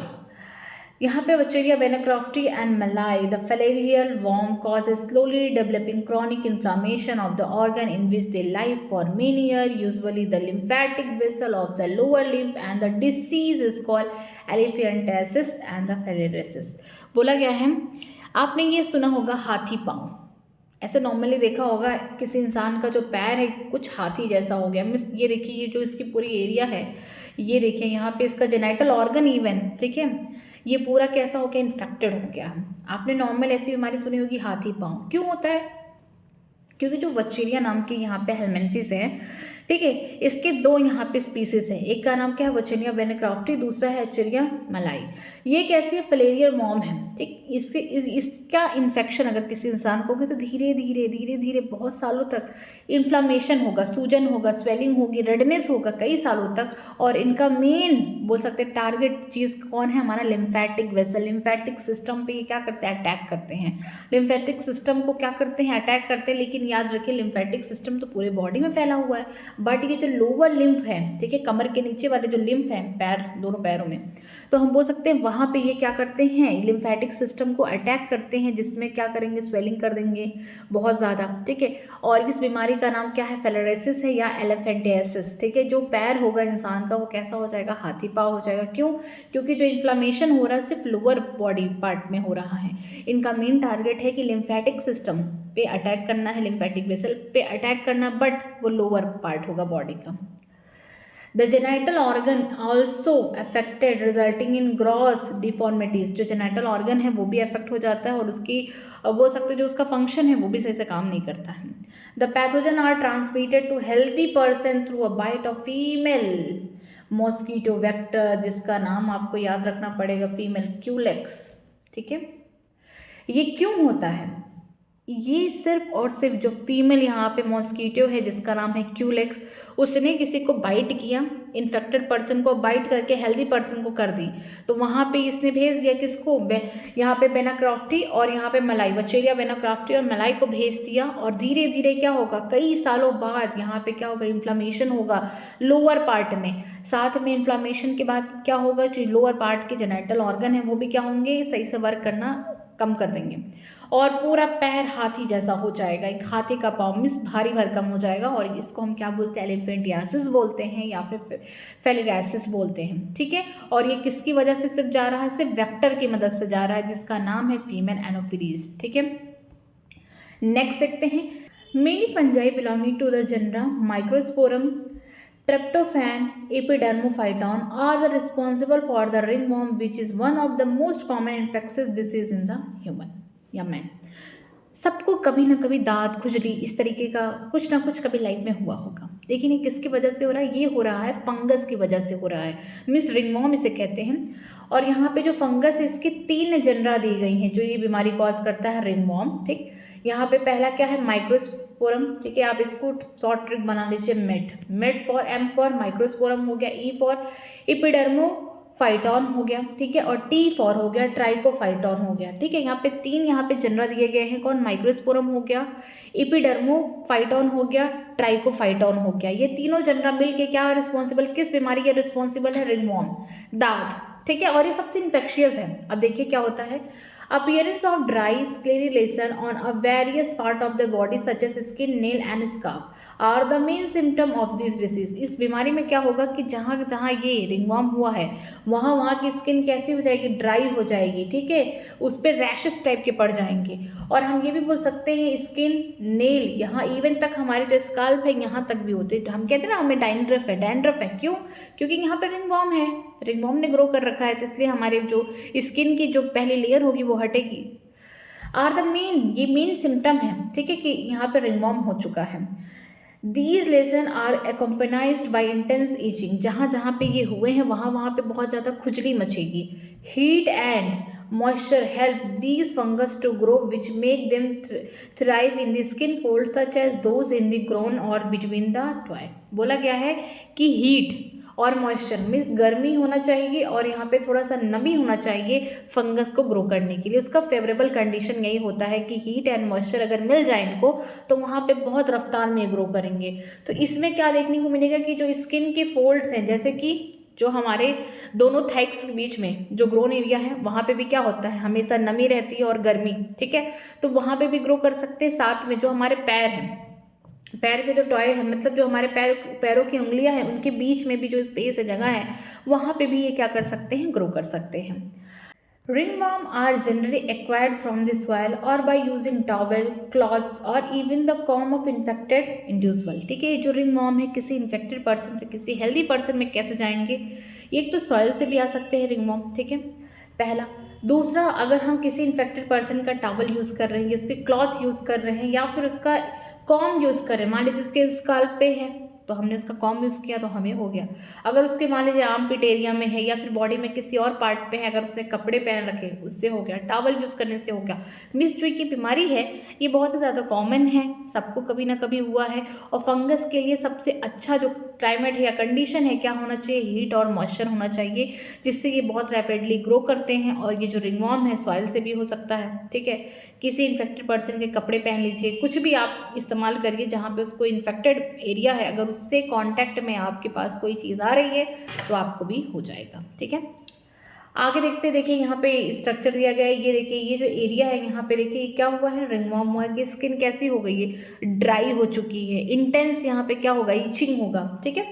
यहाँ पे Wuchereria bancrofti and malayi, the filarial worm causes slowly developing chronic inflammation of the organ in which they live for many years, usually the lymphatic vessel of the lower limb, and the disease is called elephantiasis and the filariasis। बोला गया है, आपने ये सुना होगा हाथी पाँव, ऐसे नॉर्मली देखा होगा किसी इंसान का जो पैर है कुछ हाथी जैसा हो गया। मिस ये देखिए, ये जो इसकी पूरी एरिया है, ये देखिए यहाँ पे इसका जेनाइटल ऑर्गन इवन, ठीक है, ये पूरा कैसा हो गया, इन्फेक्टेड हो गया। आपने नॉर्मल ऐसी बीमारी सुनी होगी हाथी पाँव। क्यों होता है? क्योंकि जो वचेरिया नाम की यहाँ पे हेलमेंथिस है, ठीक है, इसके दो यहाँ पे स्पीसीज है। एक का नाम क्या है, वचेरिया बेनाक्रॉफ्टी, दूसरा है वचेरिया मलाई। ये कैसी है, फैलेरियल वर्म है, ठीक। इसका इन्फेक्शन अगर किसी इंसान को होगी तो धीरे धीरे धीरे धीरे बहुत सालों तक इन्फ्लामेशन होगा, सूजन होगा, स्वेलिंग होगी, रेडनेस होगा कई सालों तक। और इनका मेन बोल सकते हैं टारगेट चीज़ कौन है, हमारा लिम्फेटिक वेसल, लिम्फेटिक सिस्टम पे ये क्या करते हैं, अटैक करते हैं। लिम्फेटिक सिस्टम को क्या करते हैं, अटैक करते हैं। लेकिन याद रखिए लिम्फेटिक सिस्टम तो पूरे बॉडी में फैला हुआ है, बट ये जो लोअर लिम्फ है, ठीक है, कमर के नीचे वाले जो लिम्फ है, पैर, दोनों पैरों में, तो हम बोल सकते हैं वहाँ पे ये क्या करते हैं, लिम्फेटिक सिस्टम को अटैक करते हैं, जिसमें क्या करेंगे, स्वेलिंग कर देंगे बहुत ज़्यादा, ठीक है। और इस बीमारी का नाम क्या है, फिलारियासिस है या एलेफेंटियासिस, ठीक है। जो पैर होगा इंसान का वो कैसा हो जाएगा, हाथी पाँव हो जाएगा। क्यों? क्योंकि जो इन्फ्लामेशन हो रहा है सिर्फ लोअर बॉडी पार्ट में हो रहा है। इनका मेन टारगेट है कि लिम्फेटिक सिस्टम पे अटैक करना है, लिम्फेटिक वेसल पे अटैक करना, बट वो लोअर पार्ट होगा बॉडी का। The genital organ also affected resulting in gross deformities. जो जेनाइटल ऑर्गन है वो भी अफेक्ट हो जाता है और उसकी बोल सकते जो उसका फंक्शन है वो भी सही से काम नहीं करता है। The pathogen are transmitted to healthy person through a bite of female mosquito vector, जिसका नाम आपको याद रखना पड़ेगा, फीमेल क्यूलेक्स, ठीक है। ये क्यों होता है? ये सिर्फ और सिर्फ जो फीमेल यहाँ पे मॉस्किटो है जिसका नाम है क्यूलेक्स, उसने किसी को बाइट किया, इन्फेक्टेड पर्सन को बाइट करके हेल्दी पर्सन को कर दी, तो वहाँ पे इसने भेज दिया किसको, यहाँ पे बेनाक्रॉफ्टी और यहाँ पे मलाई, वचेरिया बेनाक्रॉफ्टी और मलाई को भेज दिया। और धीरे धीरे क्या होगा, कई सालों बाद यहाँ पे क्या होगा, इन्फ्लामेशन होगा लोअर पार्ट में। साथ में इन्फ्लामेशन के बाद क्या होगा, जो लोअर पार्ट के जेनाइटल ऑर्गन है वो भी क्या होंगे, सही से वर्क करना कम कर देंगे और पूरा पैर हाथी जैसा हो जाएगा, एक हाथी का पाँव मिस भारी भरकम हो जाएगा। और इसको हम क्या बोलते हैं, एलिफेंटियासिस बोलते हैं या फिर फिलारियासिस बोलते हैं, ठीक है। और ये किसकी वजह से सिर्फ जा रहा है, सिर्फ वेक्टर की मदद से जा रहा है जिसका नाम है फीमेल एनोफिलीज, ठीक है। नेक्स्ट देखते हैं, many fungi belonging to the genera microsporum Tryptophan epidermophyton are the responsible for the ringworm, which is one of the most common infectious disease in the human या मैन। सबको कभी ना कभी दांत, खुजली, इस तरीके का कुछ ना कुछ कभी लाइफ में हुआ होगा। लेकिन ये किसकी वजह से हो रहा है, ये हो रहा है फंगस की वजह से हो रहा है, मिस रिंगवॉर्म इसे कहते हैं। और यहाँ पे जो फंगस है इसकी 3 जनरा दी गई हैं जो ये बीमारी कॉज करता है, रिंगवॉर्म, ठीक। यहाँ पे पहला क्या है, माइक्रोस्पोरम, ठीक है, आप इसको शॉर्ट ट्रिक बना लीजिए, मेट फॉर एम फॉर माइक्रोस्पोरम हो गया, ई फॉर इपिडर्मोफाइटॉन हो गया, ठीक है, और टी फॉर हो गया ट्राइकोफाइटॉन हो गया, ठीक है। यहाँ पे 3 यहाँ पे जनरा दिए गए हैं, कौन, माइक्रोस्पोरम हो गया, इपिडर्मोफाइटॉन हो गया, ट्राइकोफाइटॉन हो गया। ये तीनों जनरा मिल के क्या रिस्पॉन्सिबल, किस बीमारी के रिस्पॉन्सिबल है, रिंगवॉर्म, दाद, ठीक है। और ये सबसे इन्फेक्शियस है। अब देखिए क्या होता है, Appearance of dry, scaly lesion on a various part of the body such as skin, nail and scalp are the main symptom of this disease. इस बीमारी में क्या होगा कि जहाँ जहाँ ये रिंगवर्म हुआ है वहाँ वहाँ की स्किन कैसी हो जाएगी, ड्राई हो जाएगी, ठीक है, उस पर रैशेस टाइप के पड़ जाएंगे। और हम ये भी बोल सकते हैं स्किन, नेल, यहाँ इवन तक हमारे जो स्काल्प है यहाँ तक भी होते हैं। हम कहते हैं ना हमें डैंड्रफ है, डैंड्रफ है क्यों? क्योंकि यहाँ पे रिंगवर्म है, रिंगवर्म ने ग्रो कर रखा है, तो इसलिए हमारे जो स्किन की जो पहली लेयर होगी वो हटेगी। आर द मेन, ये मेन सिम्टम है, ठीक है, कि यहाँ पे रिंगवर्म हो चुका है। These lesion are accompanied by intense itching, जहाँ जहाँ पे ये हुए हैं वहाँ वहाँ पे बहुत ज़्यादा खुजली मचेगी। Heat and moisture help these fungus to grow, which make them thrive in the skin folds such as those in the groin or between the toe। बोला गया है कि हीट और मॉइस्चर मीन्स गर्मी होना चाहिए और यहाँ पे थोड़ा सा नमी होना चाहिए फंगस को ग्रो करने के लिए। उसका फेवरेबल कंडीशन यही होता है कि हीट एंड मॉइस्चर अगर मिल जाए इनको तो वहाँ पे बहुत रफ्तार में ग्रो करेंगे। तो इसमें क्या देखने को मिलेगा कि जो स्किन के फोल्ड्स हैं, जैसे कि जो हमारे दोनों थाइक्स के बीच में जो ग्रोन एरिया है वहाँ पे भी क्या होता है, हमेशा नमी रहती है और गर्मी, ठीक है, तो वहाँ पे भी ग्रो कर सकते हैं। साथ में जो हमारे पैर हैं, पैर के जो टॉय है, मतलब जो हमारे पैरों की उंगलियां हैं उनके बीच में भी जो स्पेस है, जगह है, वहाँ पे भी ये क्या कर सकते हैं, ग्रो कर सकते हैं। Ringworm are generally acquired from the soil और बाय यूजिंग टॉवल, क्लॉथ्स और even the comb of infected individual, ठीक है। जो रिंगवर्म है किसी इन्फेक्टेड पर्सन से किसी हेल्दी पर्सन में कैसे जाएंगे, एक तो सॉइल से भी आ सकते हैं रिंगवर्म, ठीक है, पहला। दूसरा, अगर हम किसी इन्फेक्टेड पर्सन का टॉवल यूज़ कर रहे हैं, उसके क्लॉथ यूज़ कर रहे हैं या फिर उसका कॉम यूज़ कर रहे हैं, मान लीजिए उसके स्काल्प पे है तो हमने उसका कॉम यूज़ किया तो हमें हो गया। अगर उसके मान लीजिए आर्मपिट एरिया में है या फिर बॉडी में किसी और पार्ट पे है, अगर उसने कपड़े पहन रखे उससे हो गया, टॉवल यूज़ करने से हो गया। मिस जो की बीमारी है ये बहुत ही ज़्यादा कॉमन है, सबको कभी ना कभी हुआ है। और फंगस के लिए सबसे अच्छा जो क्लाइमेट है या कंडीशन है क्या होना चाहिए, हीट और मॉइस्चर होना चाहिए, जिससे ये बहुत रैपिडली ग्रो करते हैं। और ये जो रिंगवर्म है सॉइल से भी हो सकता है, ठीक है, किसी इन्फेक्टेड पर्सन के कपड़े पहन लीजिए, कुछ भी आप इस्तेमाल करिए जहाँ पे उसको इन्फेक्टेड एरिया है, अगर उससे कांटेक्ट में आपके पास कोई चीज़ आ रही है तो आपको भी हो जाएगा, ठीक है। आगे देखते, देखिए यहाँ पे स्ट्रक्चर दिया गया है, ये देखिए ये जो एरिया है यहाँ पे देखिए क्या हुआ है, रिंगवर्म हुआ है कि स्किन कैसी हो गई है, ड्राई हो चुकी है, इंटेंस यहाँ पे क्या होगा, इचिंग होगा, ठीक है।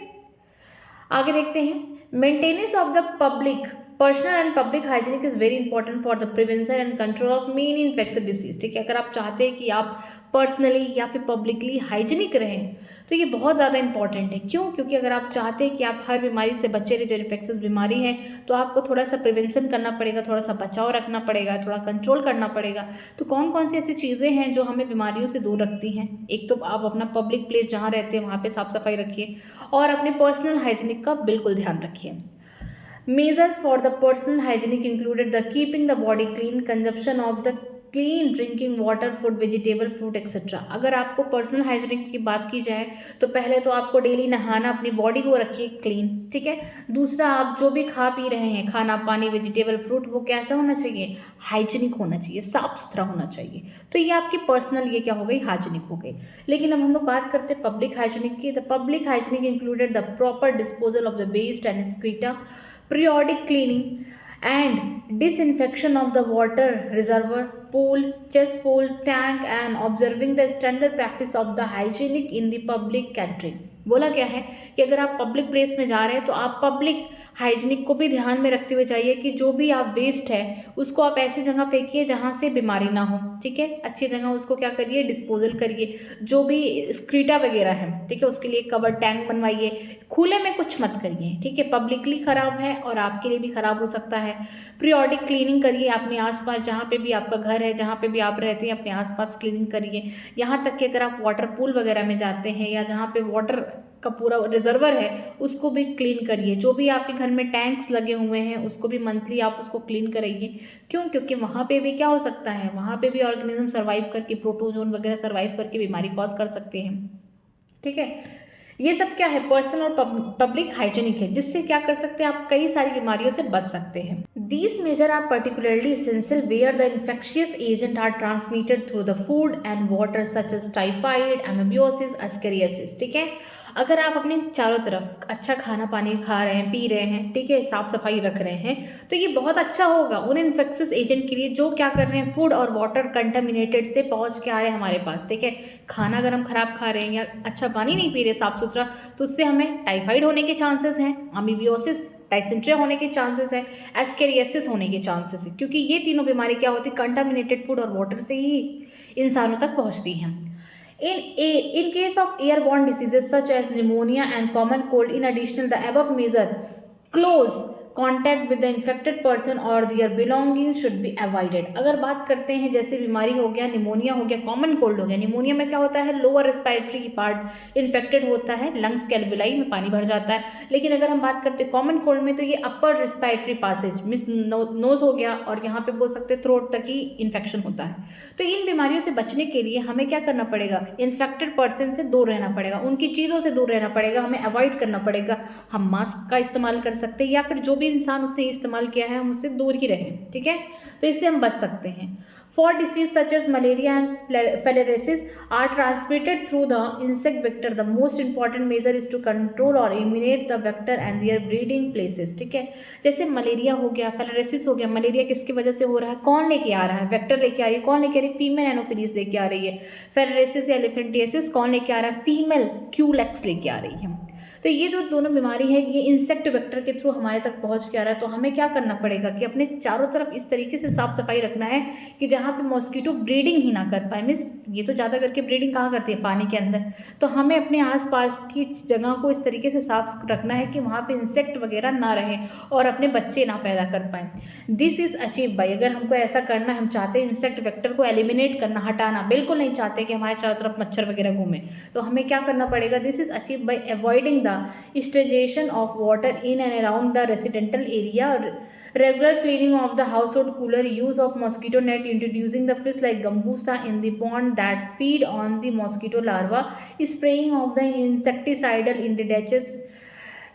आगे देखते हैं, maintenance of the public personal and public hygienic is very important for the prevention and control of main infection disease, ठीक है। अगर आप चाहते हैं कि आप पर्सनली या फिर पब्लिकली हाइजीनिक रहें तो ये बहुत ज़्यादा इंपॉर्टेंट है। क्यों? क्योंकि अगर आप चाहते हैं कि आप हर बीमारी से बचे रहे, जो इन्फेक्शस बीमारी है, तो आपको थोड़ा सा प्रिवेंशन करना पड़ेगा, थोड़ा सा बचाव रखना पड़ेगा, थोड़ा कंट्रोल करना पड़ेगा। तो कौन कौन सी ऐसी चीज़ें हैं जो हमें बीमारियों से दूर रखती हैं? एक तो आप अपना पब्लिक प्लेस जहाँ रहते हैं वहाँ पर साफ़ सफाई रखिए और अपने पर्सनल हाइजीनिक का बिल्कुल ध्यान रखिए। Measures for the personal hygienic included the keeping the body clean, consumption of the clean drinking water, food, vegetable, fruit etcetera. अगर आपको पर्सनल हाइजीनिक की बात की जाए तो पहले तो आपको डेली नहाना, अपनी बॉडी को रखिए क्लीन, ठीक है। दूसरा, आप जो भी खा पी रहे हैं, खाना पानी, वेजिटेबल, फ्रूट, वो कैसा होना चाहिए, हाइजीनिक होना चाहिए, साफ सुथरा होना चाहिए। तो ये आपकी पर्सनल, ये क्या हो गई, हाइजीनिक हो गई। लेकिन अब हम लोग बात करते हैं पब्लिक हाइजीनिक की। The public hygienic included the proper disposal of the waste and excreta, periodic cleaning and disinfection of the water reservoir, pool, cesspool, tank and observing the standard practice of the hygienic in the public catering। बोला गया है कि अगर आप public place में जा रहे हैं तो आप पब्लिक हाइजीनिक को भी ध्यान में रखते हुए जाइए कि जो भी आप वेस्ट है उसको आप ऐसी जगह फेंकिए जहाँ से बीमारी ना हो, ठीक है। अच्छी जगह उसको क्या करिए, डिस्पोजल करिए। जो भी स्क्रीटा वगैरह है, ठीक है, उसके लिए कवर टैंक बनवाइए, खुले में कुछ मत करिए, ठीक है। पब्लिकली ख़राब है और आपके लिए भी ख़राब हो सकता है। पीरियोडिक क्लीनिंग करिए, अपने आसपास जहाँ पे भी आपका घर है, जहाँ पे भी आप रहते हैं, अपने आसपास क्लीनिंग करिए। यहाँ तक कि अगर आप वाटर पूल वगैरह में जाते हैं या जहाँ पे वाटर का पूरा रिजर्वर है उसको भी क्लीन करिए। जो भी आपके घर में टैंक्स लगे हुए हैं उसको भी मंथली आप उसको क्लीन कराइए। क्यों? क्योंकि वहाँ पे भी क्या हो सकता है, वहाँ पे भी ऑर्गेनिज्म सर्वाइव करके, प्रोटोजोन वगैरह सर्वाइव करके बीमारी कॉज कर सकते हैं, ठीक है। ये सब क्या है, पर्सनल और पब्लिक हाइजीनिक है, जिससे क्या कर सकते हैं आप, कई सारी बीमारियों से बच सकते हैं। These measures are particularly essential where the infectious agents are transmitted through the food and water such as typhoid, amoebiasis, ascariasis, ठीक है। अगर आप अपने चारों तरफ अच्छा खाना पानी खा रहे हैं, पी रहे हैं, ठीक है, साफ़ सफाई रख रहे हैं, तो ये बहुत अच्छा होगा उन इन्फेक्शियस एजेंट के लिए जो क्या कर रहे हैं, फूड और वाटर कंटामिनेटेड से पहुंच के आ रहे हैं हमारे पास, ठीक है। खाना अगर हम खराब खा रहे हैं या अच्छा पानी नहीं पी रहे साफ़ सुथरा, तो उससे हमें टाइफाइड होने के चांसेस हैं, अमीबियोसिस, डायसेंट्रिया होने के चांसेस है, एस्केरियासिस होने के चांसेस है, क्योंकि ये तीनों बीमारी क्या होती है, कंटामिनेटेड फूड और वाटर से ही इंसानों तक पहुंचती हैं। In case of airborne diseases such as pneumonia and common cold, in addition, the above measure close contact with the infected person or their belongings should be avoided। अगर बात करते हैं जैसे बीमारी हो गया, निमोनिया हो गया, कॉमन कोल्ड हो गया। निमोनिया में क्या होता है, लोअर रेस्पिरेटरी पार्ट इन्फेक्टेड होता है, लंग्स के एल्विलाई में पानी भर जाता है। लेकिन अगर हम बात करते हैं कॉमन कोल्ड में, तो ये अपर रेस्पिरेटरी पासेज मिस नोज हो गया और यहाँ पे बोल सकते हैं थ्रोट तक ही इन्फेक्शन होता है। तो इन बीमारियों से बचने के लिए हमें क्या करना पड़ेगा, इन्फेक्टेड पर्सन से दूर रहना पड़ेगा, उनकी चीज़ों से दूर रहना पड़ेगा, हमें अवॉइड करना पड़ेगा। हम मास्क का इस्तेमाल कर सकते हैं या फिर जो भी इंसान उसने इस्तेमाल किया है हम उससे दूर ही रहें, ठीक है। तो इससे हम बच सकते हैं। For disease such as malaria and filariasis are transmitted through the insect vector, the most important measure is to control or eliminate the vector and their breeding places, ठीक है। जैसे मलेरिया हो गया, फिलारियासिस हो गया, मलेरिया किसकी वजह से हो रहा है, कौन लेके आ रहा है, वेक्टर लेके आ रही है, कौन लेके आ रही है, फीमेल एनोफिलीज लेके आ रही है। फिलारियासिस या एलिफेंटियासिस कौन लेके आ रहा है, फीमेल क्यूलेक्स लेके आ रही है। तो ये जो दोनों बीमारी है ये इंसेक्ट वेक्टर के थ्रू हमारे तक पहुंच के आ रहा है। तो हमें क्या करना पड़ेगा कि अपने चारों तरफ इस तरीके से साफ सफाई रखना है कि जहाँ पे मॉस्किटो ब्रीडिंग ही ना कर पाए। मीन्स ये तो ज़्यादा करके ब्रीडिंग कहाँ करती है, पानी के अंदर। तो हमें अपने आसपास की जगह को इस तरीके से साफ रखना है कि वहाँ पे इंसेक्ट वगैरह ना रहे और अपने बच्चे ना पैदा कर पाएँ। दिस इज़ अचीव बाई, अगर हमको ऐसा करना है, हम चाहते हैं इंसेक्ट वेक्टर को एलिमिनेट करना, हटाना, बिल्कुल नहीं चाहते कि हमारे चारों तरफ मच्छर वगैरह घूमे, तो हमें क्या करना पड़ेगा, this is achieve by avoiding stagnation of water in and around the residential area, regular cleaning of the household cooler, use of mosquito net, introducing the fish like gambusa in the pond that feed on the mosquito larva, spraying of the insecticidal in the ditches,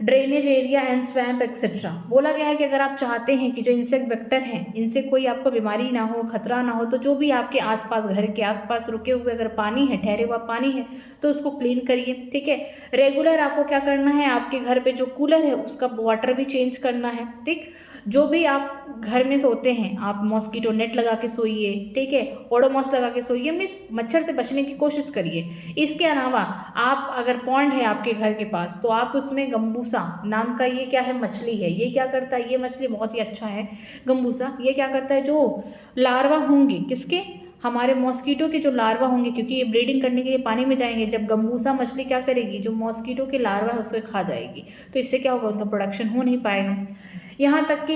drainage area and swamp etcetera. बोला गया है कि अगर आप चाहते हैं कि जो इंसेक्ट वेक्टर हैं इनसे कोई आपको बीमारी ना हो, खतरा ना हो, तो जो भी आपके आसपास, घर के आसपास रुके हुए अगर पानी है, ठहरे हुआ पानी है, तो उसको क्लीन करिए, ठीक है। रेगुलर आपको क्या करना है, आपके घर पे जो कूलर है उसका वाटर भी चेंज करना है, ठीक। जो भी आप घर में सोते हैं आप मॉस्किटो नेट लगा के सोइए, ठीक है, ओडोमॉस लगा के सोइए, मीन्स मच्छर से बचने की कोशिश करिए। इसके अलावा आप अगर पॉन्ड है आपके घर के पास तो आप उसमें गंबूसा नाम का ये क्या है, मछली है, ये क्या करता है, ये मछली बहुत ही अच्छा है गंबूसा। ये क्या करता है, जो लार्वा होंगे किसके, हमारे मॉस्किटो के जो लार्वा होंगे, क्योंकि ये ब्रीडिंग करने के लिए पानी में जाएंगे, जब गंबूसा मछली क्या करेगी, जो मॉस्किटो के लार्वा है उसको खा जाएगी, तो इससे क्या होगा, उनका प्रोडक्शन हो नहीं पाएगा। यहाँ तक कि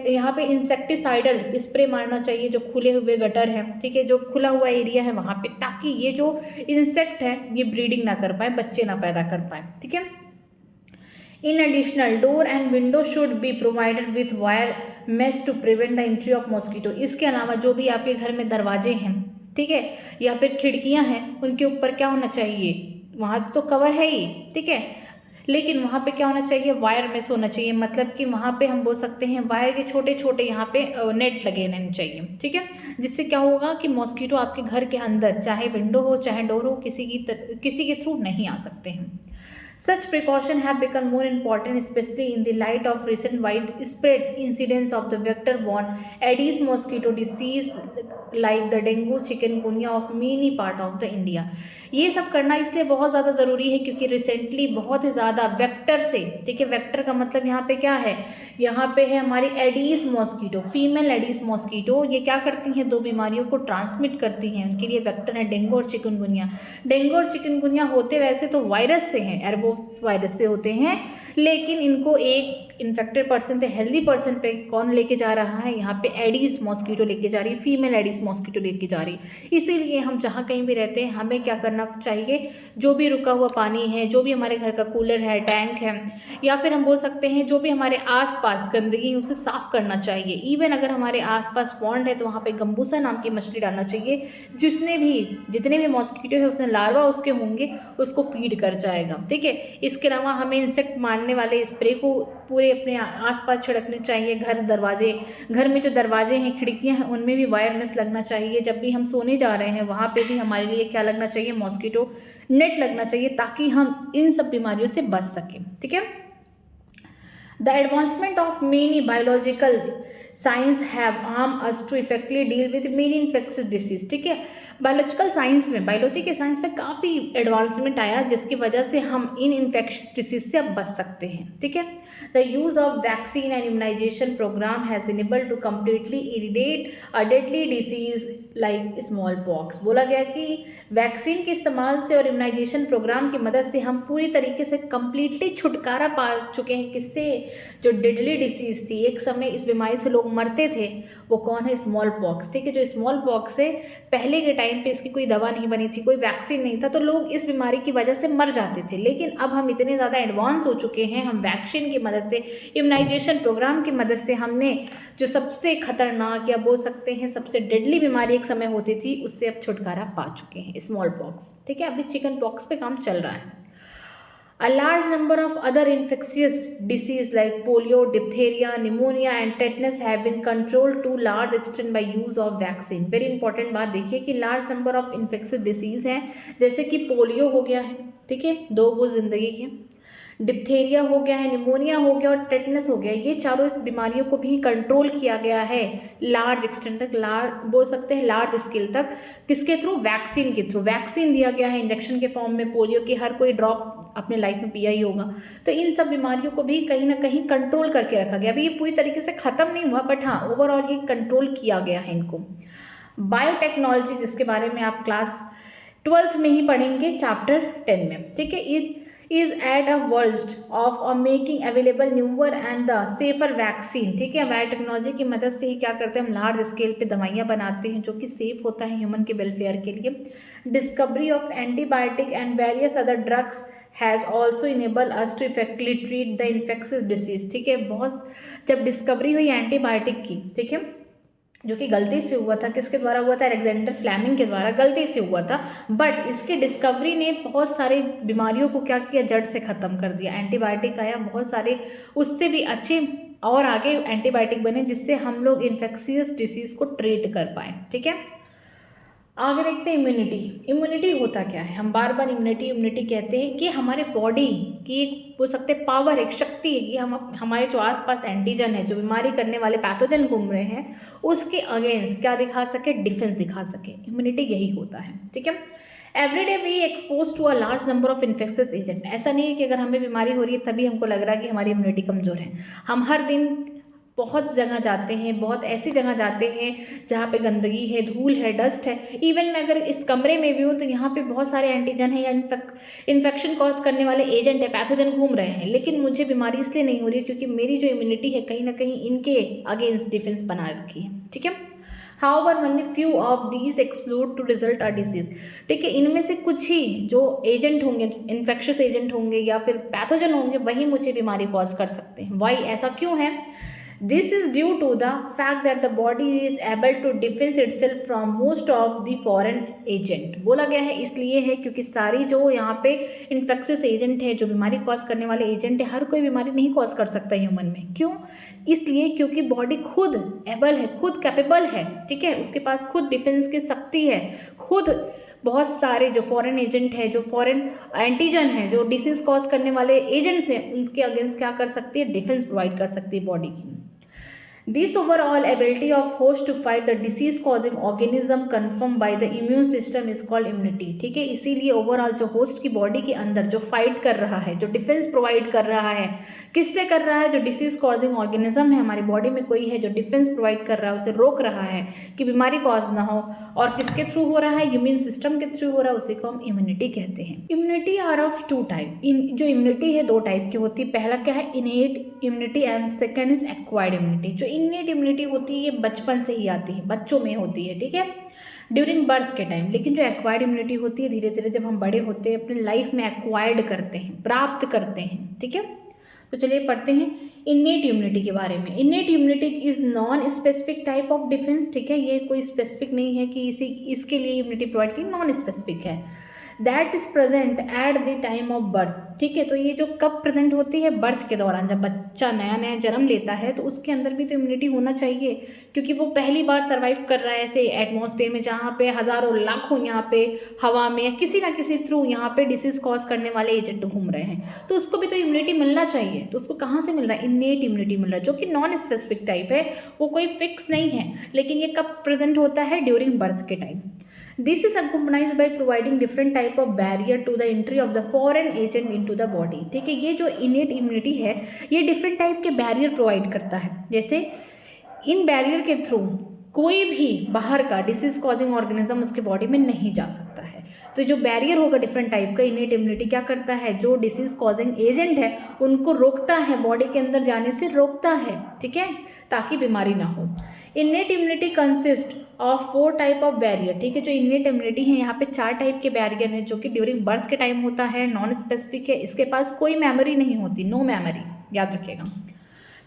यहाँ पे इंसेक्टिसाइडल स्प्रे मारना चाहिए जो खुले हुए गटर है, ठीक है, जो खुला हुआ एरिया है वहाँ पे, ताकि ये जो इंसेक्ट है ये ब्रीडिंग ना कर पाए, बच्चे ना पैदा कर पाए, ठीक है। In additional, door and window should be provided with wire mesh to prevent the entry of mosquito। इसके अलावा जो भी आपके घर में दरवाजे हैं, ठीक है, या फिर खिड़कियां हैं, उनके ऊपर क्या होना चाहिए, वहाँ तो कवर है ही, ठीक है, लेकिन वहाँ पे क्या होना चाहिए, वायर मेश होना चाहिए। मतलब कि वहाँ पे हम बोल सकते हैं वायर के छोटे छोटे यहाँ पे नेट लगे रहने चाहिए, ठीक है, जिससे क्या होगा कि मॉस्किटो आपके घर के अंदर, चाहे विंडो हो चाहे डोर हो, किसी के थ्रू नहीं आ सकते हैं। Such precautions have become more important, especially in the light of recent widespread incidents of the vector-borne Aedes mosquito disease like the dengue, chikungunya of many part of the India। ये सब करना इसलिए बहुत ज़्यादा ज़रूरी है क्योंकि रिसेंटली बहुत ही ज़्यादा वेक्टर से, ठीक है, वेक्टर का मतलब यहाँ पे क्या है, यहाँ पे है हमारी Aedes mosquito, female Aedes mosquito. ये क्या करती हैं, दो बीमारियों को ट्रांसमिट करती हैं, उनके लिए वेक्टर है डेंगू और चिकनगुनिया। डेंगू और चिकनगुनिया होते वैसे तो वायरस से हैं, एयरबोर्न वायरस से होते हैं, लेकिन इनको एक इन्फेक्टेड पर्सन से हेल्दी पर्सन पे कौन लेके जा रहा है, यहाँ पे एडीज मॉस्किटो लेके जा रही है, फीमेल एडीज मॉस्किटो लेके जा रही है। इसीलिए हम जहाँ कहीं भी रहते हैं हमें क्या करना चाहिए, जो भी रुका हुआ पानी है, जो भी हमारे घर का कूलर है, टैंक है, या फिर हम बोल सकते हैं जो भी हमारे आसपास गंदगी है उसे साफ करना चाहिए। इवन अगर हमारे आसपास पॉन्ड है तो वहाँ पे गंबूसा नाम की मछली डालना चाहिए, जितने भी मॉस्किटो है उसने लार्वा उसके होंगे उसको फीड कर जाएगा, ठीक है। इसके अलावा हमें इंसेक्ट मारने वाले स्प्रे को पूरे पूरे अपने आसपास छिड़कने चाहिए। घर में जो दरवाजे हैं, खिड़कियां हैं, उनमें भी वायर मेश लगना चाहिए। जब भी हम सोने जा रहे हैं वहाँ पे भी हमारे लिए क्या लगना चाहिए, मॉस्किटो नेट लगना चाहिए, ताकि हम इन सब बीमारियों से बच सकें। ठीक है। The advancement of many biological science have arm us to effectively deal with many infectious disease. ठीक है। बायोलॉजिकल साइंस में, बायोलॉजी के साइंस में काफ़ी एडवांसमेंट आया, जिसकी वजह से हम इन इन्फेक्शियस डिसीज से अब बच सकते हैं। ठीक है। The use of vaccine and immunisation programme has enabled to completely eradicate a deadly disease like small pox. बोला गया कि वैक्सीन के इस्तेमाल से और इम्यूनाइजेशन प्रोग्राम की मदद से हम पूरी तरीके से कम्प्लीटली छुटकारा पा चुके हैं। किससे? जो डेडली डिसीज़ थी, एक समय इस बीमारी से लोग मरते थे, वो कौन है? Small pox. ठीक है। जो स्मॉल पॉक्स है, पहले के टाइम पे इसकी कोई दवा नहीं बनी थी, कोई वैक्सीन नहीं था, तो लोग इस बीमारी की वजह से मर जाते थे। लेकिन अब हम इतने ज़्यादा एडवांस हो चुके हैं, हम वैक्सीन की मदद से, इम्यूनाइजेशन प्रोग्राम की मदद से हमने जो सबसे खतरनाक या बोल सकते हैं सबसे डेडली बीमारी एक समय होती थी, उससे अब छुटकारा पा चुके हैं, स्मॉल पॉक्स। ठीक है। अभी चिकन पॉक्स पे काम चल रहा है। A large number of other infectious diseases like polio, diphtheria, pneumonia and tetanus have been controlled to large extent by use of vaccine. Very important बात देखिए कि large number of infectious disease हैं, जैसे कि पोलियो हो गया है, ठीक है, 2 वो जिंदगी के, डिप्थेरिया हो गया है, निमोनिया हो गया और टेटनस हो गया। ये चारों इस बीमारियों को भी कंट्रोल किया गया है लार्ज एक्सटेंट तक, बोल सकते हैं लार्ज स्केल तक। किसके थ्रू? वैक्सीन के थ्रू। वैक्सीन दिया गया है इंजेक्शन के फॉर्म में। पोलियो की हर कोई ड्रॉप अपने लाइफ में पिया ही होगा। तो इन सब बीमारियों को भी कहीं ना कहीं कंट्रोल करके रखा गया। अभी ये पूरी तरीके से ख़त्म नहीं हुआ, बट हाँ ओवरऑल ये कंट्रोल किया गया है इनको। बायोटेक्नोलॉजी, जिसके बारे में आप क्लास 12th में ही पढ़ेंगे, चैप्टर 10 में। ठीक है। is at a verge of making available newer and the safer vaccine। ठीक है। बायोटेक्नोलॉजी की मदद से ही क्या करते हैं हम, लार्ज स्केल पे दवाइयाँ बनाते हैं जो कि सेफ होता है ह्यूमन के वेलफेयर के लिए। Discovery of antibiotic and various other drugs has also enable us to effectively treat the infectious disease. ठीक है। बहुत जब डिस्कवरी हुई एंटीबायोटिक की, ठीक है, जो कि गलती से हुआ था, किसके द्वारा हुआ था? अलेक्जेंडर फ्लेमिंग के द्वारा गलती से हुआ था, बट इसके डिस्कवरी ने बहुत सारे बीमारियों को क्या किया, जड़ से ख़त्म कर दिया। एंटीबायोटिक आया, बहुत सारे उससे भी अच्छे और आगे एंटीबायोटिक बने, जिससे हम लोग इन्फेक्शियस डिसीज़ को ट्रीट कर पाए। ठीक है। आगे देखते हैं इम्यूनिटी। इम्यूनिटी होता क्या है? हम बार बार इम्यूनिटी कहते हैं कि हमारे बॉडी की एक बोल सकते हैं पावर, एक शक्ति है कि हम हमारे जो आसपास एंटीजन है, जो बीमारी करने वाले पैथोजन घूम रहे हैं, उसके अगेंस्ट क्या दिखा सके? डिफेंस दिखा सके। इम्यूनिटी यही होता है। ठीक है। Every day we expose to a large number of infectious agent. ऐसा नहीं है कि अगर हमें बीमारी हो रही है तभी हमको लग रहा है कि हमारी इम्यूनिटी कमज़ोर है। हम हर दिन बहुत जगह जाते हैं, बहुत ऐसी जगह जाते हैं जहाँ पे गंदगी है, धूल है, डस्ट है। इवन मैं अगर इस कमरे में भी हूँ तो यहाँ पे बहुत सारे एंटीजन हैं या इन्फेक्शन कॉज करने वाले एजेंट है, पैथोजन घूम रहे हैं, लेकिन मुझे बीमारी इसलिए नहीं हो रही है क्योंकि मेरी जो इम्यूनिटी है कहीं ना कहीं इनके अगेंस्ट डिफेंस बना रखी है। ठीक है। However, only few of these explode to result a disease। ठीक है। इनमें से कुछ ही जो एजेंट होंगे, इन्फेक्शियस एजेंट होंगे या फिर पैथोजन होंगे, वही मुझे बीमारी कॉज कर सकते हैं। वाई? ऐसा क्यों है? This is due to the fact that the body is able to defend itself from most of the foreign agent। बोला गया है इसलिए है क्योंकि सारी जो यहाँ पे इन्फेक्शियस एजेंट है, जो बीमारी कॉज करने वाले एजेंट है, हर कोई बीमारी नहीं कॉज कर सकता ह्यूमन में। क्यों? इसलिए क्योंकि बॉडी खुद एबल है, खुद कैपेबल है। ठीक है। उसके पास खुद डिफेंस की शक्ति है, खुद बहुत सारे जो फॉरेन एजेंट है, जो फॉरेन एंटीजन है, जो डिसीज कॉज करने वाले एजेंट्स हैं, उनके अगेंस्ट क्या कर सकती है? डिफेंस प्रोवाइड कर सकती है बॉडी की। This overall ability of host to fight the disease causing organism confirmed by the immune system is called immunity। ठीक है। इसीलिए ओवरऑल जो होस्ट की बॉडी के अंदर जो फाइट कर रहा है, जो डिफेंस प्रोवाइड कर रहा है, किससे कर रहा है? जो डिसीज कॉजिंग ऑर्गेनिज्म है हमारी बॉडी में कोई है जो डिफेंस प्रोवाइड कर रहा है, उसे रोक रहा है कि बीमारी कॉज ना हो। और किसके थ्रू हो रहा है? इम्यून सिस्टम के थ्रू हो रहा है, उसी को हम इम्यूनिटी कहते हैं। Immunity are of 2 type. जो इम्यूनिटी है 2 टाइप की होती है। पहला क्या है? Innate immunity and second is acquired immunity. जो इनेट इम्यूनिटी होती है ये बचपन से ही आती है, बच्चों में होती है। ठीक है। ड्यूरिंग बर्थ के टाइम। लेकिन जो एक्वायर्ड इम्यूनिटी होती है धीरे धीरे जब हम बड़े होते हैं अपने लाइफ में एक्वायर्ड करते हैं, प्राप्त करते हैं। ठीक है। तो चलिए पढ़ते हैं इनेट इम्यूनिटी के बारे में। Innate immunity is non specific type of defence. ठीक है। ये कोई स्पेसिफिक नहीं है कि इसके लिए इम्यूनिटी प्रोवाइड की, नॉन स्पेसिफिक है। That is present at the time of birth. ठीक है, तो ये जो कब प्रेजेंट होती है, बर्थ के दौरान, जब बच्चा नया नया जन्म लेता है तो उसके अंदर भी तो इम्यूनिटी होना चाहिए, क्योंकि वो पहली बार सर्वाइव कर रहा है ऐसे एटमॉस्फेयर में जहाँ पे हज़ारों लाखों यहाँ पे हवा में किसी ना किसी थ्रू यहाँ पे डिसीज़ कॉज करने वाले एजेंट घूम रहे हैं, तो उसको भी तो इम्यूनिटी मिलना चाहिए। तो उसको कहाँ से मिल रहा है, इन्नेट इम्यूनिटी मिल रहा है, जो कि नॉन स्पेसिफिक टाइप है, वो कोई फिक्स नहीं है, लेकिन ये कब प्रेजेंट होता है, ड्यूरिंग बर्थ के time. This is accompanied by providing different type of barrier to the entry of the foreign agent into the body। ठीक है, ये जो innate immunity है ये डिफरेंट टाइप के बैरियर प्रोवाइड करता है, जैसे इन बैरियर के थ्रू कोई भी बाहर का डिसीज कॉजिंग ऑर्गेनिज्म उसके बॉडी में नहीं जा सकता है। तो जो बैरियर होगा डिफरेंट टाइप का, इनेट इम्यूनिटी क्या करता है, जो डिसीज कॉजिंग एजेंट है उनको रोकता है, बॉडी के अंदर जाने से रोकता है, ठीक है, ताकि बीमारी ना हो। Innate immunity consist of 4 type of barrier. ठीक है, जो इनेट इम्यूनिटी है यहाँ पे 4 टाइप के बैरियर हैं, जो कि ड्यूरिंग बर्थ के टाइम होता है, नॉन स्पेसिफिक है, इसके पास कोई मेमोरी नहीं होती, नो मेमोरी, याद रखिएगा।